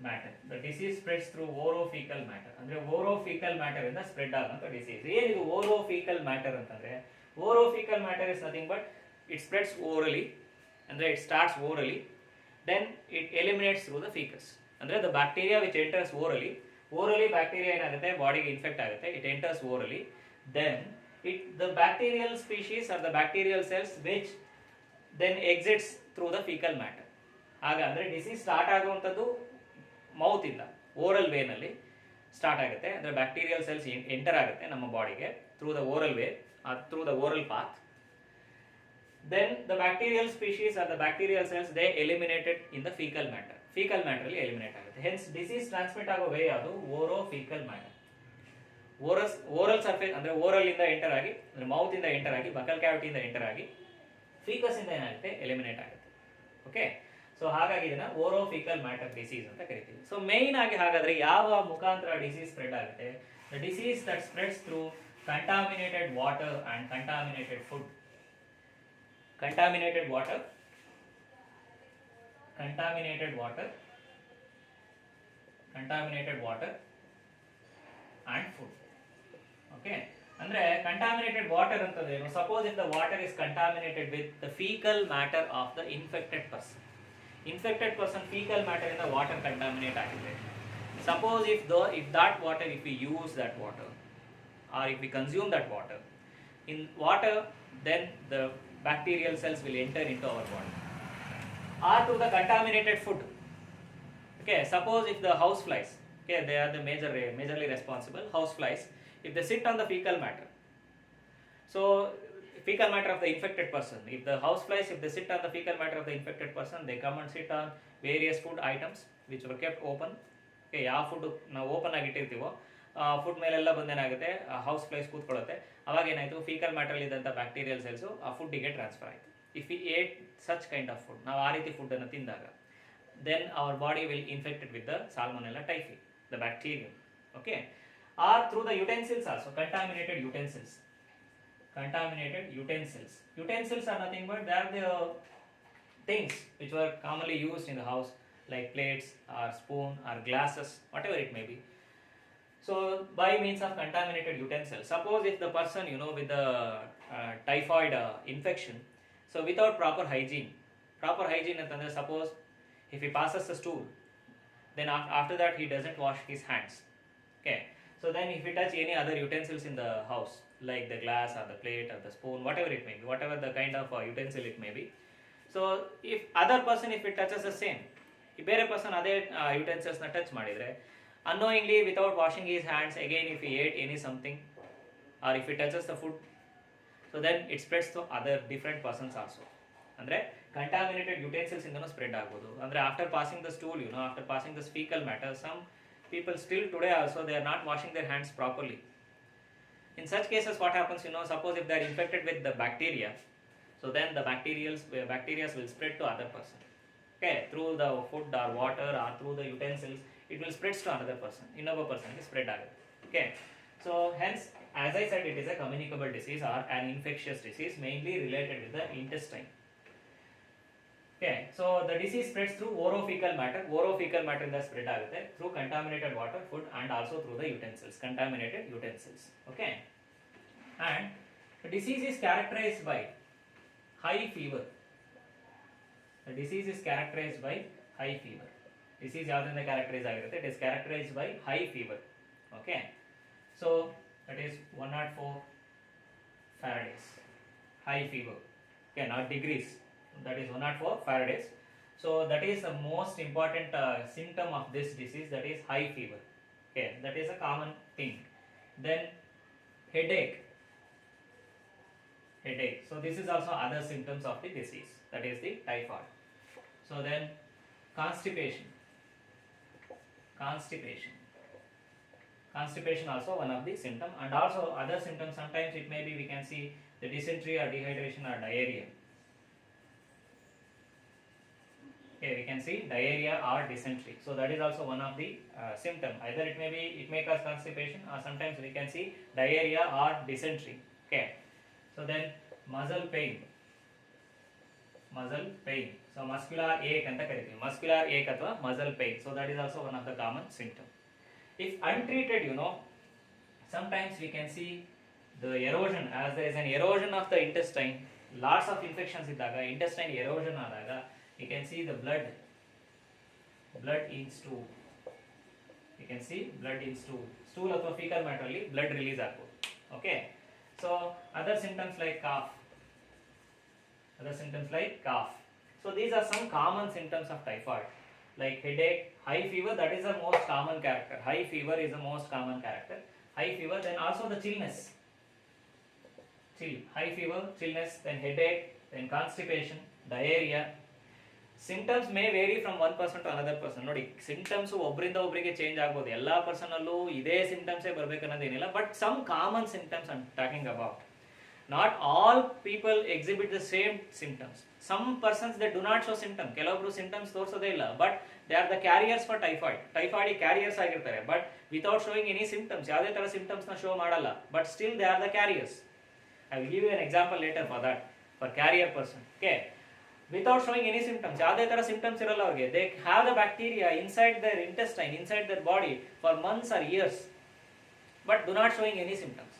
matter. The disease spreads through orophycal matter. ಅಂದ್ರೆ orophycal matter ಇಂದ spread ಆಗುವಂತ disease. ಏನಿದು orophycal matter ಅಂತಂದ್ರೆ? Orophycal matter is nothing but it spreads orally. ಅಂದ್ರೆ it starts orally, then it eliminates through the fecus. ಅಂದ್ರೆ the bacteria which enters orally bacteria ಏನಾಗುತ್ತೆ? ಬಾಡಿಗೆ infect ಆಗುತ್ತೆ. It enters orally, then the bacterial species or the bacterial cells which then exits through the fecal matter. ಆಗ ಅಂದರೆ disease start ಆಗುವಂಥದ್ದು ಮೌತಿಂದ, oral ವೇನಲ್ಲಿ start ಆಗುತ್ತೆ. ಅಂದರೆ bacterial cells enter ಆಗುತ್ತೆ ನಮ್ಮ ಬಾಡಿಗೆ through the oral way or through the oral path. Then the bacterial species or the bacterial cells they eliminated in the faecal matter. Faecal matter ಅಲ್ಲಿ eliminate ಆಗುತ್ತೆ. Hence disease transmit ಆಗೋ way ಅದು oro faecal matter. Oral surface ಅಂದರೆ oral ಇಂದ enter ಆಗಿ, ಅಂದರೆ mouth ಇಂದ enter ಆಗಿ, ಬಕಲ್ ಕ್ಯಾವಿಟಿಯಿಂದ ಎಂಟರ್ ಆಗಿ ಫೀಕಸ್ ಇಂದ ಏನಾಗುತ್ತೆ, ಎಲಿಮಿನೇಟ್ ಆಗುತ್ತೆ. ಓಕೆ, ಸೊ ಹಾಗಾಗಿ ಇದನ್ನ ಓರೋ ಫೀಕಲ್ ಮ್ಯಾಟರ್ ಡಿಸೀಸ್ ಅಂತ ಕರಿತೀವಿ. ಸೊ ಮೇನ್ ಆಗಿ ಹಾಗಾದ್ರೆ ಯಾವ ಮುಖಾಂತರ ಡಿಸೀಸ್ ಸ್ಪ್ರೆಡ್ ಆಗುತ್ತೆ? The disease that spreads through contaminated water and contaminated food. Contaminated water and food. Okay, ಅಂದ್ರೆ ಕಂಟಾಮಿನೇಟೆಡ್ ವಾಟರ್ ಅಂತಂದ್ರೆ, suppose if the water is contaminated with the faecal matter of the infected person. Infected person fecal matter in the water contaminate ಆಗಿದೆ. Suppose if that water, if we use that water or if we consume that water in water, then the bacterial cells will enter into our body. Or to the contaminated food. Okay, suppose if the house flies, okay, they are the majorly responsible. House flies, if they sit on the fecal matter, so fecal matter of the infected person, if the house flies, if they sit on the fecal matter of the infected person, they come and sit on various food items which were kept open. Okay, ಯಾವ food ನಾವು open ಆಗಿ ಇಟ್ಟಿರ್ತೀವೋ food ಮೇಲೆಲ್ಲ ಬಂದೇನಾಗುತ್ತೆ, house flies ಕೂತ್ಕೊಳ್ಳುತ್ತೆ. ಅವಾಗ ಏನಾಯಿತು, faecal matter ಇದ್ದಂಥ bacterial cells ಆ ಫುಡ್ಡಿಗೆ ಟ್ರಾನ್ಸ್ಫರ್ ಆಯಿತು. If we ate such kind of food, ನಾವು ಆ ರೀತಿ ಫುಡ್ಡನ್ನು ತಿಂದಾಗ, then our body will infected with the Salmonella typhi, the bacterium. Okay, or through the utensils also, contaminated utensils. Utensils are nothing but they are the things which were commonly used in the house, like plates or spoon or glasses, whatever it may be. So by means of contaminated utensils, suppose if the person, with the typhoid infection, so without proper hygiene ಅಂತಂದ್ರೆ, suppose if he passes the stool, then after that he doesn't wash his hands. Okay, so then if he touch any other utensils in the house, like the glass or the plate or the spoon, whatever it may be, whatever the kind of utensil it may be, so if other person, if it touches the same, if ಬೇರೆ person ಅದೇ utensils ನ touch ಮಾಡಿದ್ರೆ, unknowingly without washing his hands, again if he ate any something or if he touches the food, so then it spreads to other different persons also. ಅಂದ್ರೆ contaminated utensils ಇಂದನೂ spread ಆಗ್ಬೋದು. ಅಂದ್ರೆ after passing the stool, after passing this fecal matter, some people still today also they are not washing their hands properly. In such cases what happens, suppose if they are infected with the bacteria, so then the bacteria will spread to other person. Okay, through the food or water or through the utensils, it will spread to another person, ಇನ್ನೊಬ್ಬ person ಗೆ spread ಆಗುತ್ತೆ. Okay, so hence as I said, it is a communicable disease or an infectious disease mainly related with the intestine. Okay, so the disease spreads through orophycal matter. Orophycal matter ಇಂದ spread ಆಗುತ್ತೆ through contaminated water, food and also through the utensils, contaminated utensils. Okay, and the disease is characterized by high fever. The disease is characterized by high fever. Disease ಯಾವ್ದರಿಂದ characterize ಆಗಿರುತ್ತೆ? It is characterized by high fever. Okay, so that is 104 Faradays. High fever. Okay, not degrees. That is 104 Faradays. So that is the most important symptom of this disease, that is high fever. Okay, that is a common thing. Then headache. So this is also other symptoms of the disease, that is the typhoid. So then constipation also one of the symptom, and also other symptoms, sometimes it may be we can see the dysentery or dehydration or diarrhea. Okay, we can see diarrhea or dysentery. So that is also one of the symptom. Either it may cause constipation, or sometimes we can see diarrhea or dysentery. Okay, so then muscle pain. So muscular ache anta kariತೀವಿ, muscular ache ಅಥವಾ muscle pain. So that is also one of the common symptom. If untreated, sometimes we can see the erosion, as there is an erosion of the intestine. Lots of infections ಇದ್ದಾಗ intestine erosion ಆದಾಗ you can see the blood in stool. You can see blood in stool ಅಥವಾ fecal matter ಅಲ್ಲಿ blood release ಆಗ್ಬೋದು. Okay, so So other symptoms like cough. So these are some common symptoms of typhoid, like headache, high fever. That is the most common character. High fever is the most common character. High fever, then also the chillness. High fever, chillness, then headache, then constipation, diarrhea. Symptoms may vary from one person to another person. ನೋಡಿ symptoms ಒಬ್ಬರಿಂದ ಒಬ್ಬರಿಗೆ change ಆಗ್ಬೋದು. ಎಲ್ಲ ಪರ್ಸನಲ್ಲೂ ಇದೇ ಸಿಂಪ್ಟಮ್ಸೇ ಬರಬೇಕನ್ನೋದೇನಿಲ್ಲ, but some common symptoms I am talking about. Not all people exhibit the same symptoms. Some persons they do not show symptoms. ಕೆಲವೊಬ್ರು symptoms ತೋರಿಸೋದೇ ಇಲ್ಲ, but they are the carriers for typhoid. Typhoid carriers ಆಗಿರ್ತಾರೆ, but without showing any symptoms. ಯಾವುದೇ ತರ symptoms ನ show ಮಾಡಲ್ಲ, but still they are the carriers. I will give you an example later for that, for carrier person. Okay, without showing any symptoms, ಯಾವುದೇ ತರ symptoms ಇರಲ್ಲ ಅವ್ರಿಗೆ. They have the bacteria inside their intestine, inside their body for months or years, but do not showing any symptoms.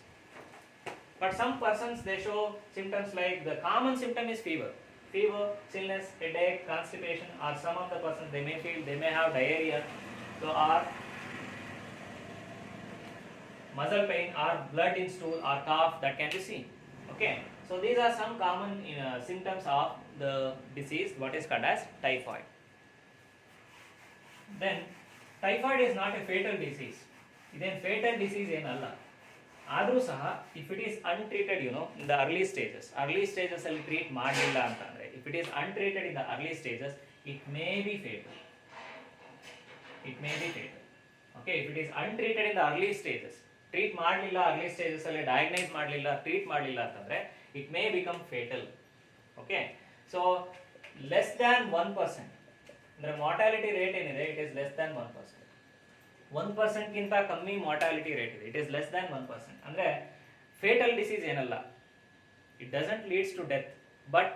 But some persons they show symptoms like the common symptom is fever, chillness, headache, constipation, or some of the persons they may have diarrhea, so or muscle pain or blood in stool or cough that can be seen. Okay, so these are some common symptoms of the disease what is called as typhoid. Then typhoid is not a fatal disease. Ithen fatal disease ಏನಲ್ಲ. ಆದರೂ ಸಹ if it is untreated in the early stages ಅಲ್ಲಿ treat ಮಾಡಲಿಲ್ಲ ಅಂತಂದರೆ, if it is untreated in the early stages it may B fatal. Okay, if it is untreated in the early stages, treat ಮಾಡಲಿಲ್ಲ, early stages ಅಲ್ಲಿ diagnose ಮಾಡಲಿಲ್ಲ, treat ಮಾಡಲಿಲ್ಲ ಅಂತಂದರೆ it may become fatal. Okay, so less than 1%, ಅಂದರೆ mortality rate ಏನಿದೆ it is less than 1%. 1% ಗಿಂತ ಕಮ್ಮಿ mortality rate ಇದೆ, ಇಟ್ ಈಸ್ ಲೆಸ್ ದ್ಯಾನ್ 1%. ಅಂದರೆ ಫೇಟಲ್ ಡಿಸೀಸ್ ಏನಲ್ಲ, it doesn't leads to death. But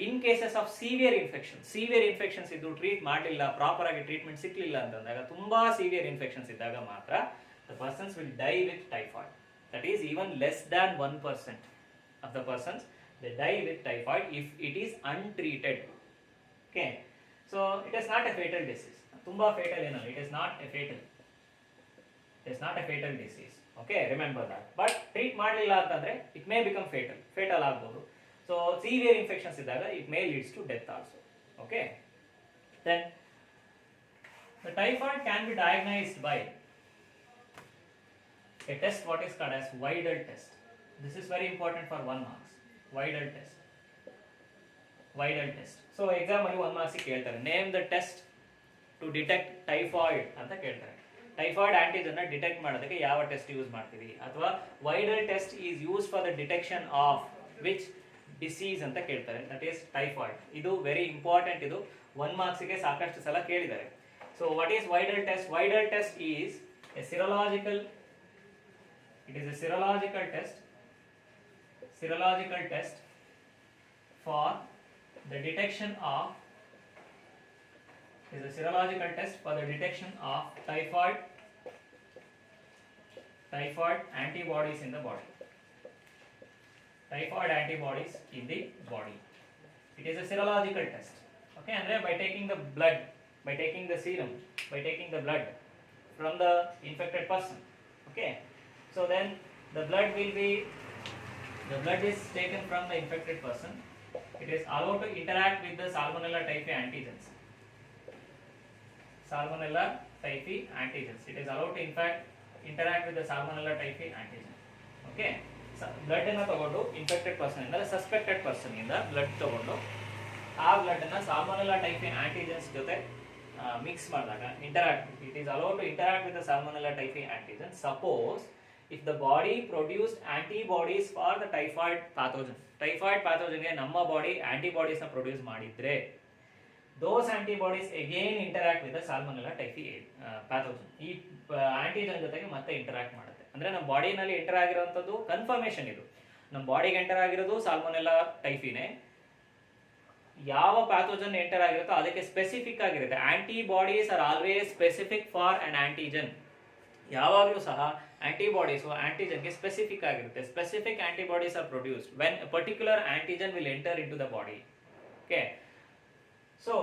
in cases of severe infections ಇದ್ದು treat ಮಾಡಲಿಲ್ಲ, proper ಆಗಿ ಟ್ರೀಟ್ಮೆಂಟ್ ಸಿಕ್ಕಲಿಲ್ಲ ಅಂತಂದಾಗ, ತುಂಬಾ ಸಿವಿಯರ್ ಇನ್ಫೆಕ್ಷನ್ಸ್ ಇದ್ದಾಗ ಮಾತ್ರ the persons will die with typhoid. That is even less than 1% of the persons they die with typhoid if it is untreated. Okay, so it is not a fatal disease. ತುಂಬಾ fatal ಏನಲ್ಲ, it is not a fatal disease. Okay, remember that. But treat ಮಾಡಲಿಲ್ಲ ಅಂತಂದ್ರೆ it may become fatal ಆಗ್ಬೋದು. So severe infections ಇದ್ದಾಗ it may leads to death also. Okay, then the typhoid can be diagnosed by a test what is called as Widal test. This is very important for 1 marks. Widal test. So exam ಅಲ್ಲಿ 1 marks ಕೇಳ್ತಾರೆ, name the test to detect typhoid ಅಂತ ಕೇಳ್ತಾರೆ. Typhoid antigen ನ detect ಮಾಡೋದಕ್ಕೆ ಯಾವ test use ಮಾಡ್ತೀವಿ, ಅಥವಾ Widal test is use for the detection of which disease ಅಂತ ಕೇಳ್ತಾರೆ, ದಟ್ ಈಸ್ ಟೈಫಾಯ್ಡ್. ಇದು ವೆರಿ ಇಂಪಾರ್ಟೆಂಟ್, ಇದು 1 ಮಾರ್ಕ್ಸ್ಗೆ ಸಾಕಷ್ಟು ಸಲ ಕೇಳಿದ್ದಾರೆ. So what is Widal test? Widal test is A serological test for the detection of typhoid antibodies in the body. It is a serological test. Okay, and by taking the blood, by taking the serum, by taking the blood from the infected person. Okay, so then the blood is taken from the infected person. It is allowed to interact with the Salmonella typhi antigens. It is allowed to interact with the Salmonella typhi antigen. Okay, so blood ಅನ್ನು ತಗೊಂಡು infected person ಇಂದ suspected person ಇಂದ blood ತಗೊಂಡು ಆ blood ಅನ್ನು Salmonella typhi antigens ಜೊತೆ mix ಮಾಡಿದಾಗ it is allowed to interact with the Salmonella typhi antigen. Suppose if the body produced antibodies for the typhoid pathogen ಗೆ ನಮ್ಮ ಬಾಡಿ ಆಂಟಿಬಾಡೀಸ್ ನ ಪ್ರೊಡ್ಯೂಸ್ ಮಾಡಿದ್ರೆ, those antibodies again interact with the Salmonella typhi pathogen. ಈ antigen ಜೊತೆಗೆ ಮತ್ತೆ interact ಮಾಡುತ್ತೆ. ಅಂದ್ರೆ ನಮ್ಮ ಬಾಡಿನಲ್ಲಿ ಎಂಟರ್ ಆಗಿರುವಂತದ್ದು ಕನ್ಫರ್ಮೇಶನ್, ಇದು ನಮ್ಮ ಬಾಡಿಗೆ ಎಂಟರ್ ಆಗಿರೋದು ಸಾಲ್ಮೊನೆಲ್ಲಾ ಟೈಫಿನೇ. ಯಾವ ಪ್ಯಾಥೋಜನ್ ಎಂಟರ್ ಆಗಿರುತ್ತೋ ಅದಕ್ಕೆ ಸ್ಪೆಸಿಫಿಕ್ ಆಗಿರುತ್ತೆ. Antibodies are always specific for an antigen. ಯಾವಾಗಲೂ ಸಹ ಆಂಟಿಬಾಡೀಸ್ ಆಂಟಿಜನ್ಗೆ ಸ್ಪೆಸಿಫಿಕ್ ಆಗಿರುತ್ತೆ. Specific antibodies are produced when a particular antigen will enter into the body. Okay, so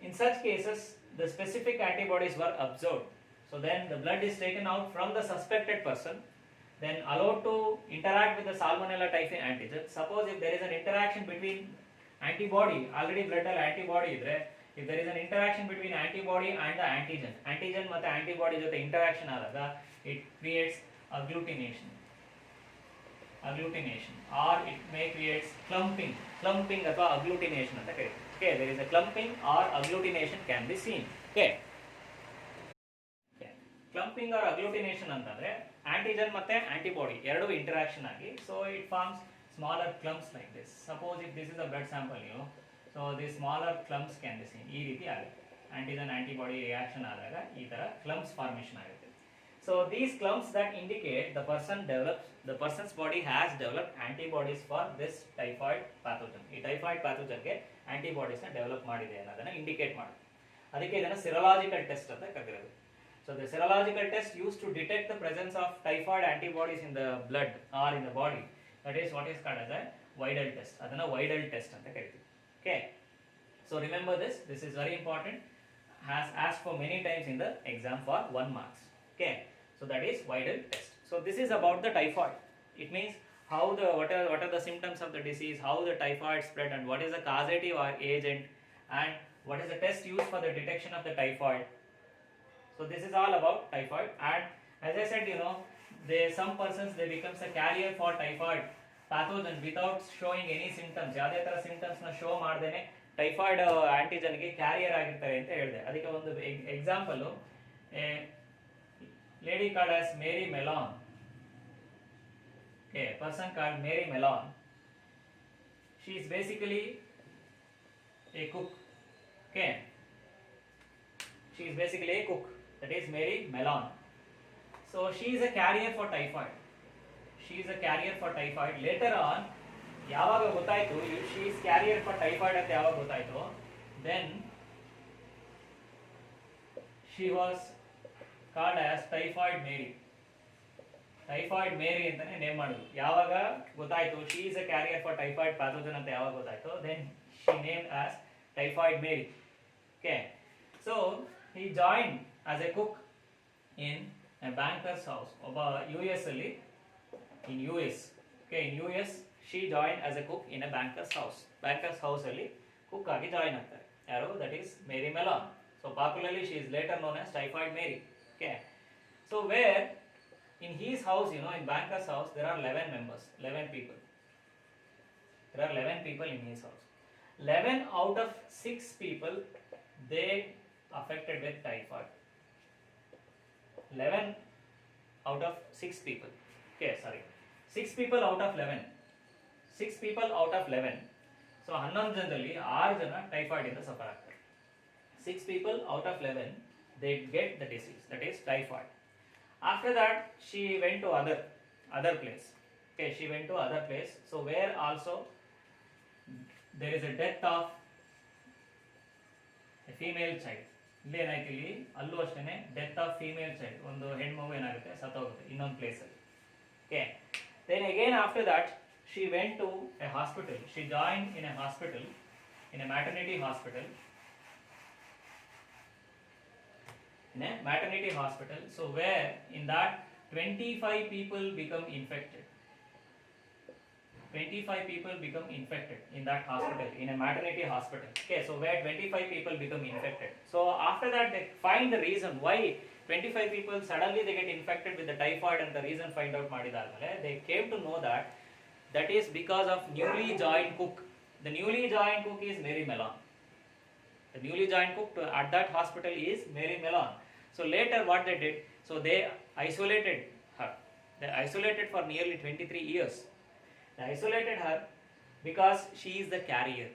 in such cases the specific antibodies were observed. So then the blood is taken out from the suspected person then allowed to interact with the Salmonella typhi antigen. Suppose if there is an interaction between antibody, already blood ಅಲ್ಲಿ antibody ಇದ್ರೆ, if there is an interaction between antibody and the antigen ಮತ್ತೆ antibody ಜೊತೆ interaction ಆದಾಗ it creates agglutination or it may create clumping ಅಥವಾ agglutination ಅಂತ ಕರೀತೀವಿ. Okay, there is a clumping or agglutination can be seen. Okay, clumping or agglutination ಅಂತಂದ್ರೆ antigen ಮತ್ತೆ antibody ಎರಡು interaction ಆಗಿ, so it forms smaller clumps like this. Suppose if this is a blood sample, so these smaller clumps can be seen. ಈ ರೀತಿ ಆಗುತ್ತೆ, antigen antibody reaction ಆದಾಗ ಈ ತರ clumps formation ಆಗುತ್ತೆ. So these clumps that indicate the person's body has developed antibodies for this typhoid pathogen. ಈ typhoid pathogen ಗೆ antibodies ನ develop ಮಾಡಿದೆ ಅನ್ನೋದನ್ನ indicate ಮಾಡುತ್ತೆ. ಅದಕ್ಕೆ ಇದನ್ನ serological test ಅಂತ ಕರೆಯೋದು. So the serological test used to detect the presence of typhoid antibodies in the blood or in the body. That is what is called as a Widal test. ಅದನ್ನ Widal test ಅಂತ ಕರೀತೀವಿ. Okay. So remember this. This is very important. Has asked for many times in the exam for 1 marks. Okay. So that is Widal test. So this is about the typhoid. It means how what are the symptoms of the disease, how the typhoid spread, and what is the causative or agent, and what is the test used for the detection of the typhoid. So this is all about typhoid. And as I said, some persons they becomes a carrier for typhoid pathogen without showing any symptoms. ಯಾವುದೇ ತರ symptoms ನ show ಮಾಡದೇನೆ typhoid antigen ಗೆ carrier ಆಗಿರ್ತಾರೆ ಅಂತ ಹೇಳಿದೆ. ಅದಕ್ಕೆ ಒಂದು example, a lady called as Mary Mellon. Okay, a person called Mary Mellon. She is basically a cook. Okay, she is basically a cook. That is Mary Mellon. So she is a carrier for typhoid. Later on, ಯಾವಾಗ ಗೊತ್ತಾಯ್ತು she is carrier for typhoid ಅಂತ ಯಾವಾಗ ಗೊತ್ತಾಯ್ತು, then she was called as Typhoid Mary ಅಂತಾನೆ name ಮಾಡಿದ್ರು. ಯಾವಾಗ ಗೊತ್ತಾಯ್ತು she is a carrier for typhoid pathogen ಅಂತ ಯಾವಾಗ ಗೊತ್ತಾಯ್ತು, then she named as Typhoid Mary. Okay, so he joined as a cook in a banker's house. ಒಬ್ಬ US ಅಲ್ಲಿ, in US, okay, in US she joined as a cook in a banker's house ಅಲ್ಲಿ cook ಆಗಿ join ಆಗ್ತಾರೆ. ಯಾರು? that is Mary Mellon. So popularly she is later known as Typhoid Mary. Okay, so where in his house, in banker's house there are 11 members, 11 people. There are 11 people in his house. 11 out of 6 people they affected with typhoid. 11 out of 6 people. Okay, sorry. 6 people out of 11. 6 people out of 11. So 11 ಜನರಲ್ಲಿ 6 ಜನ typhoid ಇಂದ suffer ಆಗ್ತಾರೆ. 6 people out of 11 they get the disease, that is typhoid. After that she went to other place. Okay, she went to other place. So where also there is a death of a female child. ಇಲ್ಲಿ ಏನಾಯ್ತು, ಇಲ್ಲಿ ಅಲ್ಲೂ ಅಷ್ಟೇನೆ death of female child, ಒಂದು ಹೆಣ್ಮಗು ಏನಾಗುತ್ತೆ ಸತ್ತೋಗುತ್ತೆ ಇನ್ನೊಂದು place ಅಲ್ಲಿ. Okay, then again after that she went to a hospital. She joined in a hospital, in a maternity hospital. So where in that 25 people become infected. 25 people become infected in that hospital, in a maternity hospital. Okay, so where 25 people become infected. So after that they find the reason why 25 people suddenly they get infected with the typhoid, and the reason find out madidalmele they came to know that is because of newly joined cook. The newly joined cook is Mary Mellon. The newly joined cook at that hospital is Mary Mellon. So later what they did, so they isolated her. They isolated for nearly 23 years. They isolated her because she is the carrier.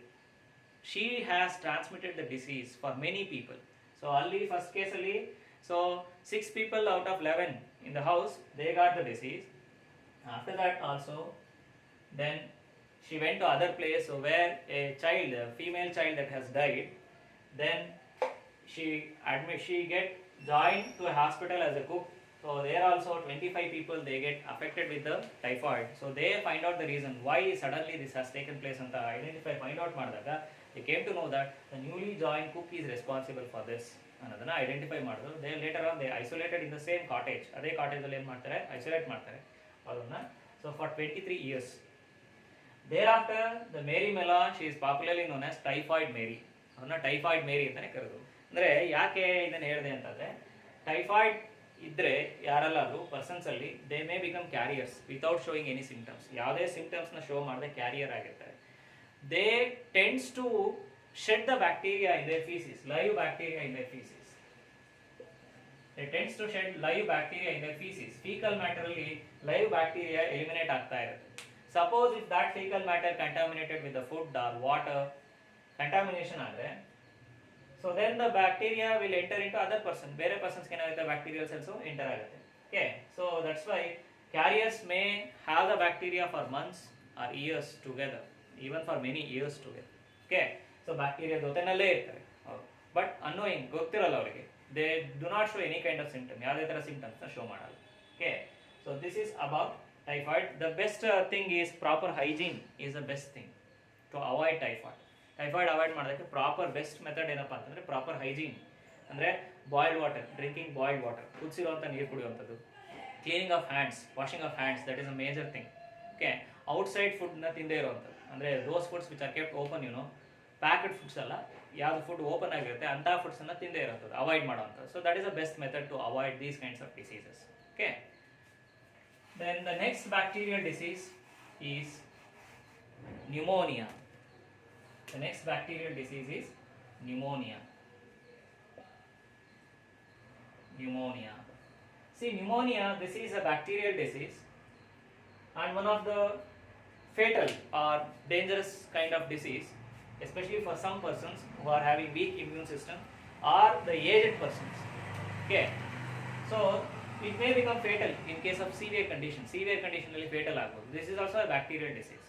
She has transmitted the disease for many people. So only first case only, so 6 people out of 11 in the house they got the disease. After that also, then she went to other place, so where a female child that has died, then she get joined to a hospital as a cook. So there also 25 people they get affected with the typhoid. So they find out the reason why suddenly this has taken place anta find out ಮಾಡಿದಾಗ they came to know that the newly joined cook is responsible for this ಅನ್ನೋದನ್ನ identify ಮಾಡಿದ್ರು. They later on they isolated in the same cottage. ಅದೇ cottage ಅಲ್ಲಿ ಏನು ಮಾಡ್ತಾರೆ, isolate ಮಾಡ್ತಾರೆ. ಅದನ್ನ. So for 23 years. Thereafter, the Mary Mellon, she is popularly known as Typhoid Mary. ಅದನ್ನ typhoid Mary ಅಂತಾನೆ ಕರೆದು. ಅಂದರೆ ಯಾಕೆ ಇದನ್ನು ಹೇಳಿದೆ ಅಂತಂದರೆ, ಟೈಫಾಯ್ಡ್ ಇದ್ದರೆ ಯಾರಲ್ಲಾದರೂ ಪರ್ಸನ್ಸಲ್ಲಿ they may become carriers without showing any symptoms. ಯಾವುದೇ ಸಿಂಪ್ಟಮ್ಸ್ನ ಶೋ ಮಾಡದೆ ಕ್ಯಾರಿಯರ್ ಆಗಿರ್ತಾರೆ. They tends to shed the bacteria in their faeces, live bacteria in their faeces. It tends to shed live bacteria in their feces. Fecal matter ಅಲ್ಲಿ live bacteria eliminate ಆಗ್ತಾ ಇರುತ್ತೆ. Suppose if that fecal matter contaminated with the food or water, contamination ಆದರೆ, so then the bacteria will enter into other person. ಬೇರೆ persons ಏನಾಗುತ್ತೆ, bacterial cells enter ಆಗುತ್ತೆ. Okay, so that's why carriers may have the bacteria for months or years together, even for many years together. Okay, so bacteria ಜೊತೆನಲ್ಲೇ ಇರ್ತಾರೆ. But unknowing, ಗೊತ್ತಿರಲ್ಲ ಅವರಿಗೆ. They do not show any kind of symptom. ಯಾವುದೇ ಥರ symptoms show ಮಾಡಲ್ಲ. Okay, so this is about typhoid. The best thing is proper hygiene is the best thing to avoid typhoid. Typhoid avoid ಮಾಡೋದಕ್ಕೆ proper best method ಏನಪ್ಪ ಅಂತಂದರೆ proper hygiene. ಅಂದರೆ boiled water, drinking boiled water, ಕುದಿಸಿರುವಂಥ ನೀರು ಕುಡಿಯುವಂಥದ್ದು, cleaning of hands, washing of hands, that is a major thing. Okay, outside ಫುಡ್ನ ತಿಂದೇ ಇರುವಂಥದ್ದು, ಅಂದರೆ those foods which are kept open, packed foods ಅಲ್ಲ, ಯಾವ್ದು ಫುಡ್ ಓಪನ್ ಆಗಿರುತ್ತೆ ಅಂಥ ಫುಡ್ಸನ್ನು ತಿಂದೇ ಇರೋಂಥದ್ದು, ಅವಾಯ್ಡ್ ಮಾಡೋವಂಥದ್ದು. So that is the best method to avoid these kinds of diseases. Okay, then the next bacterial disease is pneumonia. The next bacterial disease is pneumonia. Pneumonia. See, pneumonia, this is a bacterial disease and one of the fatal or dangerous kind of disease, especially for some persons who are having weak immune system or the aged persons. Okay, so it may become fatal in case of severe condition. Severe condition really fatal agbodu. This is also a bacterial disease.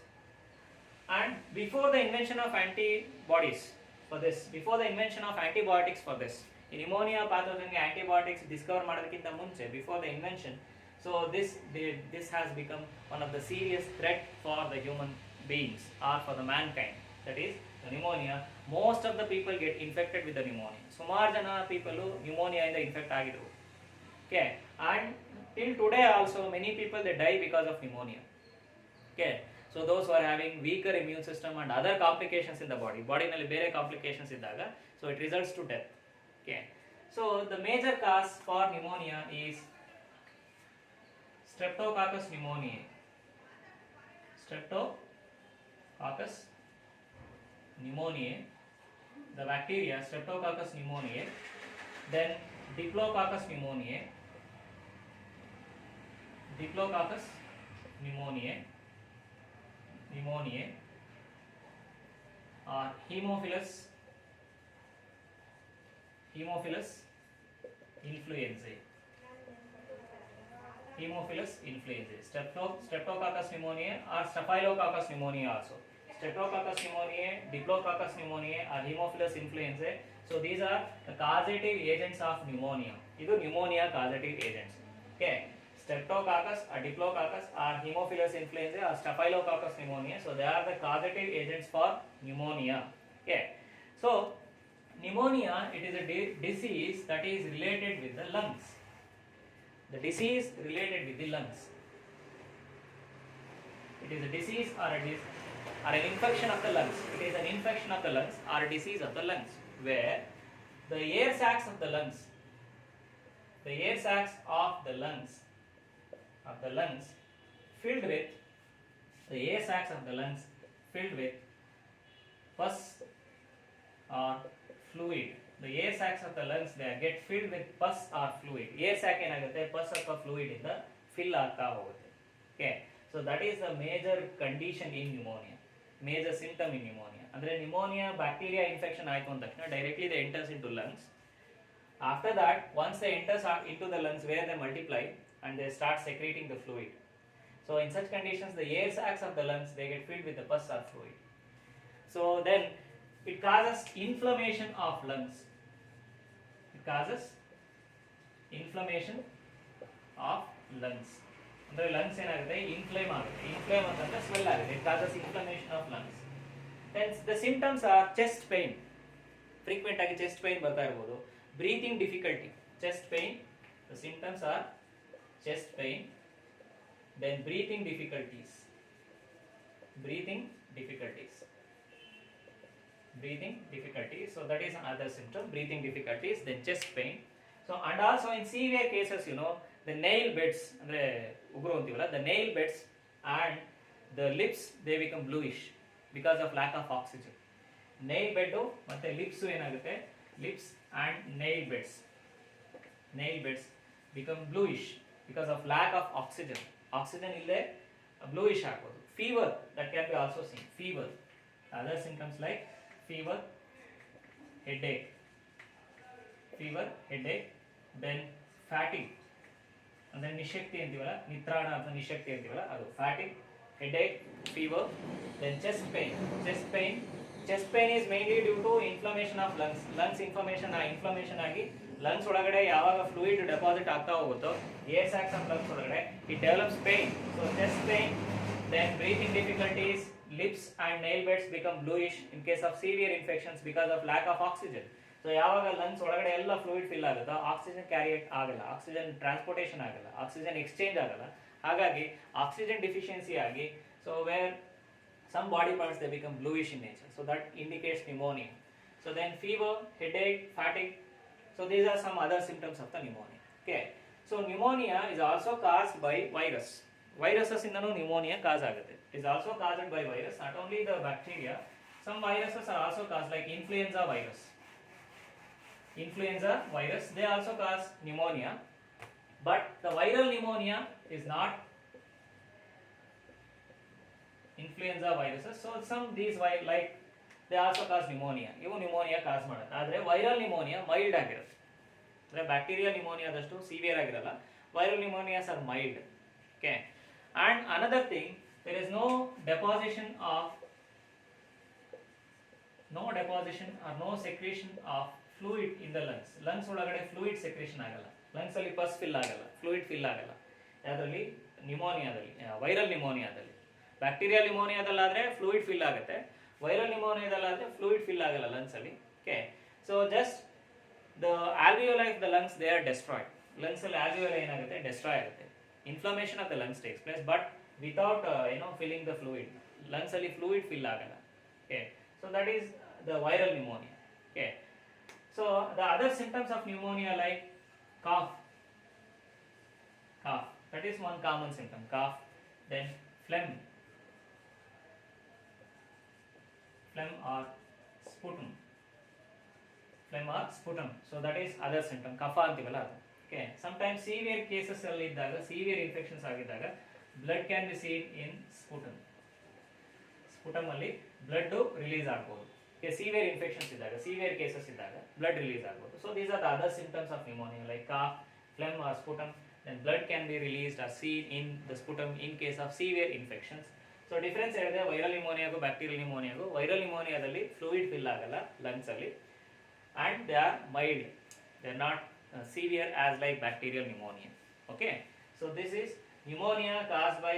And before the invention of antibodies for this, before the invention of antibiotics for this, in pneumonia pathogen ಗೆ antibiotics discover ಮಾಡೋದಕ್ಕಿಂತ ಮುಂಚೆ, before the invention, so this has become one of the serious threat for the human beings or for the mankind. That is the pneumonia. Most of the people get infected with the pneumonia. ಸುಮಾರು ಜನ people pneumonia ಇಂದ infect ಆಗಿದ್ರು. Okay, and till today also many people they die because of pneumonia. Okay, so those who are having weaker immune system and other complications in the body ನಲ್ಲಿ ಬೇರೆ complications ಇದ್ದಾಗ, so it results to death. Okay, so the major cause for pneumonia is Streptococcus pneumoniae. Streptococcus pneumoniae, the bacteria Streptococcus pneumoniae, then Diplococcus pneumoniae, or Haemophilus influenzae. Streptococcus pneumoniae or Staphylococcus pneumoniae also. Streptococcus pneumoniae, Diplococcus pneumoniae or Haemophilus influenzae. So these are the causative agents of pneumonia. Idu pneumonia causative agents. Okay, Streptococcus or Diplococcus or Haemophilus influenzae or Staphylococcus pneumoniae. So they are the causative agents for pneumonia. Okay, so pneumonia, it is a disease that is related with the lungs. The disease related with the lungs. It is a disease or an infection of the lungs. It is an infection of the lungs or a disease of the lungs, where the air sacs of the lungs filled with pus or fluid. The air sacs of the lungs, they get filled with pus or fluid. Air sac ಏನಾಗುತ್ತೆ, pus ಅಥವಾ fluid ಇಂದ fill ಆಗ್ತಾ ಹೋಗುತ್ತೆ. Okay, so that is the major condition in pneumonia, major symptom in pneumonia. ಅಂದ್ರೆ pneumonia bacteria infection ಆಯ್ತು ಅಂದ ತಕ್ಷಣ directly they enters into lungs. After that, once they enter into the lungs where they multiply and they start secreting the fluid. So in such conditions, the air sacs of the lungs, they get filled with the pus or fluid. So then it causes inflammation of lungs. ಅಂದ್ರೆ lungs ಏನಾಗುತ್ತೆ, inflame ಆಗುತ್ತೆ. Inflame ಅಂತಂದ್ರೆ swell ಆಗುತ್ತೆ. It causes inflammation of lungs. Then the symptoms are chest pain. Frequent ಆಗಿ chest pain ಬರ್ತಾ ಇರಬಹುದು. Breathing difficulty, chest pain. The symptoms are chest pain, then breathing difficulties, breathing difficulties, breathing difficulties. So that is another symptom, breathing difficulties. Then chest pain. So and also in severe cases, the nail beds, the nail beds and the lips, they become bluish because of lack of oxygen. Nail bed ಮತ್ತೆ lips ಏನಾಗುತ್ತೆ, lips and nail beds become bluish because of lack of oxygen. Oxygen illದೆ bluish ಆಗ್ಬೋದು. Fever, that can be also seen. Fever, other symptoms like fever, headache, then fatigue, and then ನಿಶಕ್ತಿ ಅಂತೀವಲ್ಲ, ನಿತ್ರಾಣ ಅಥವಾ ನಿಶಕ್ತಿ ಅಂತೀವಲ್ಲ ಅದು, fatigue, headache, fever, then chest pain. Chest pain is mainly due to inflammation of lungs inflammation ಆಗಿ lungs ಒಳಗಡೆ ಯಾವಾಗ fluid deposit ಆಗ್ತಾ ಹೋಗುತ್ತೋ air sacs of lungs ಒಳಗಡೆ it develops pain. So chest pain, then breathing difficulties, lips and nail beds become bluish in case of severe infections because of lack of oxygen. So ಯಾವಾಗ lungs ಒಳಗಡೆ ಎಲ್ಲ fluid fill ಆಗುತ್ತೋ oxygen carry ಆಗಲ್ಲ, oxygen transportation ಆಗಲ್ಲ, oxygen exchange ಆಗಲ್ಲ, ಹಾಗಾಗಿ oxygen deficiency ಆಗಿ so where some body parts they become bluish in nature, so that indicates pneumonia. So then fever, headache, fatigue, so these are some other symptoms of the pneumonia. Okay, so pneumonia is also caused by viruses indanu pneumonia cause ಆಗುತ್ತೆ. It is also caused by virus, not only the bacteria, some viruses are also caused, like influenza virus, they also cause pneumonia, but the viral pneumonia is not influenza viruses. So some these like they also cause pneumonia, ivu pneumonia cause ಮಾಡುತ್ತೆ. ಆದರೆ viral pneumonia mild ಆಗಿರುತ್ತೆ, ಅಂದರೆ bacterial pneumonia ಆದಷ್ಟು severe ಆಗಿರಲ್ಲ, viral pneumonias are mild. Okay, and another thing, there is no deposition or no secretion of fluid in the lungs ಒಳಗಡೆ fluid secretion ಆಗಲ್ಲ, lungs ಅಲ್ಲಿ pus fill ಆಗಲ್ಲ, fluid fill ಆಗಲ್ಲ. ಅದರಲ್ಲಿ ನ್ಯೂಮೋನಿಯಾದಲ್ಲಿ, ವೈರಲ್ ನ್ಯೂಮೋನಿಯಾದಲ್ಲಿ, ಬ್ಯಾಕ್ಟೀರಿಯಲ್ ನ್ಯೂಮೋನಿಯಾದಲ್ಲಾದರೆ ಫ್ಲೂಯಿಡ್ ಫಿಲ್ ಆಗುತ್ತೆ, viral ನ್ಯೂಮೋನಿಯಾದಲ್ಲಾದರೆ fluid fill ಆಗಲ್ಲ lungs ಅಲ್ಲಿ. Okay, so just the alveoli of the lungs, they are destroyed. Lungs ಅಲ್ಲಿ alveoli ಏನಾಗುತ್ತೆ, destroy ಆಗುತ್ತೆ. Inflammation of the lungs takes place, but without filling the fluid. Lungs ಅಲ್ಲಿ fluid fill ಆಗಲ್ಲ. Okay, so that is the viral pneumonia. Okay, so the other symptoms of pneumonia like cough, that is one common symptom, cough. Then phlegm or sputum, so that is other symptom, kapha antivalla adu. Okay, sometimes severe cases alli iddaga, severe infections ಆಗಿದ್ದಾಗ blood can be seen in sputum ಅಲ್ಲಿ blood release ಆಗಬಹುದು. Okay, severe infections ಇದ್ದಾಗ, severe cases ಇದ್ದಾಗ blood release ಆಗಬಹುದು. So these are the other symptoms of pneumonia like cough, phlegm or sputum. Then blood can be released or seen in the sputum in case of severe infections. So difference ಹೇಳಿದ್ರೆ viral ನ್ಯೂಮೋನಿಯಾಗೂ bacterial ನ್ಯೂಮೋನಿಯಾಗೂ, viral ನ್ಯೂಮೋನಿಯಾದಲ್ಲಿ fluid fill ಆಗಲ್ಲ lungs ಅಲ್ಲಿ, and they are mild, they are not severe as like bacterial pneumonia. Okay, so this is pneumonia caused by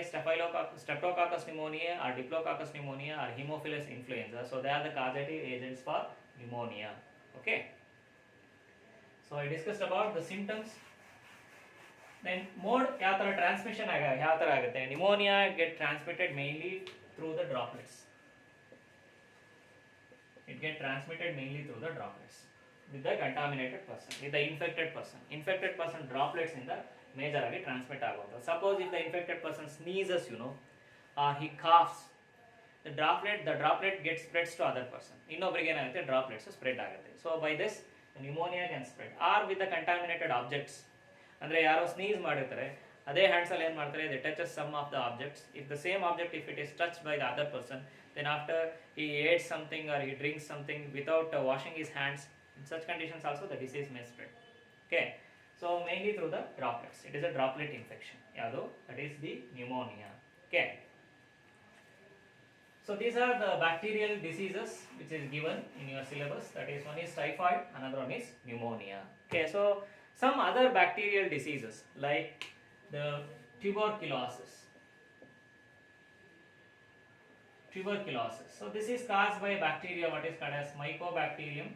streptococcus pneumoniae or diplococcus pneumonia or Haemophilus influenza. So they are the causative agents for pneumonia. Okay, so I discussed about the symptoms. Then mode ಯಾವ ತರ transmission ಯಾವ ತರ ಆಗುತ್ತೆ, pneumonia get transmitted mainly through the droplets. It get transmitted mainly through the droplets with the contaminated person, with the infected person droplets in the major ಆಗಿ transmit ಆಗುವುದು. Suppose if the infected person sneezes, or he coughs, the droplet gets spreads to other person. ಇನ್ನೊಬ್ಬರಿಗೆ ಏನಾಗುತ್ತೆ, droplets spread ಆಗುತ್ತೆ. So by this the pneumonia can spread. Or with the contaminated objects, ಅಂದರೆ ಯಾರೋ sneeze ಮಾಡಿರ್ತಾರೆ, ಅದೇ hands ಅಲ್ಲಿ ಏನು ಮಾಡ್ತಾರೆ, they touches some of the objects. If the same object, if it is touched by the other person, then after he ate something or he drinks something without washing his hands, in such conditions also the disease may spread. Okay, so mainly through the droplets. It is a droplet infection. Yado, that is the pneumonia. Okay, so these are the bacterial diseases which is given in your syllabus. That is, one is typhoid, another one is pneumonia. Okay, so some other bacterial diseases like the tuberculosis. So this is caused by bacteria what is called as Mycobacterium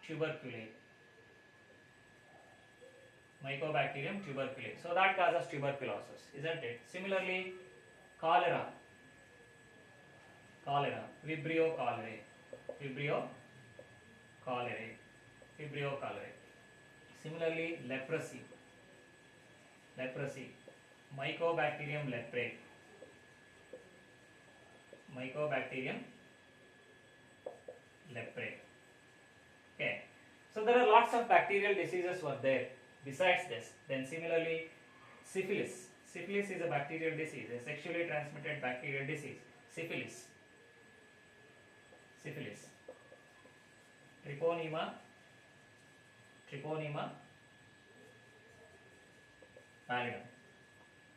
tuberculosis. Mycobacterium tuberculosis. So that causes tuberculosis, isn't it? Similarly, cholera, Vibrio cholerae, Vibrio cholerae. Similarly, leprosy, Mycobacterium leprae, Okay, so there are lots of bacterial diseases were there besides this. Then similarly, syphilis. Syphilis is a bacterial disease, a sexually transmitted bacterial disease. Syphilis. Treponema pallidum.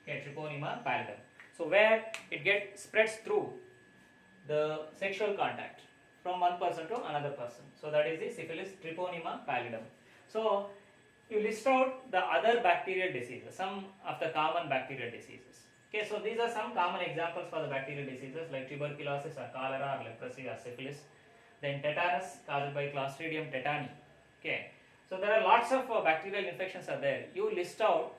Okay, Treponema pallidum. So where it spreads through the sexual contact from one person to another person. So that is the syphilis, Treponema pallidum. So you list out the other bacterial diseases, some of the common bacterial diseases. Okay, so these are some common examples for the bacterial diseases like tuberculosis or cholera or leprosy or syphilis. Then tetanus caused by Clostridium tetani. Okay, so there are lots of bacterial infections are there. You list out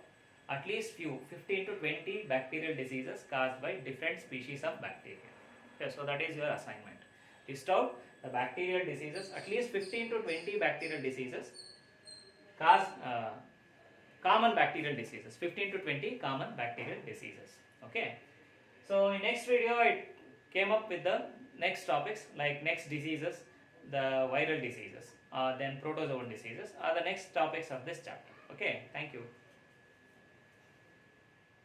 at least 15 to 20 bacterial diseases caused by different species of bacteria. Okay, so that is your assignment. List out the bacterial diseases, at least 15 to 20 bacterial diseases common bacterial diseases, 15 to 20 common bacterial diseases. Okay, so in next video it came up with the next topics like next diseases, the viral diseases, then protozoan diseases are the next topics of this chapter. Okay, thank you.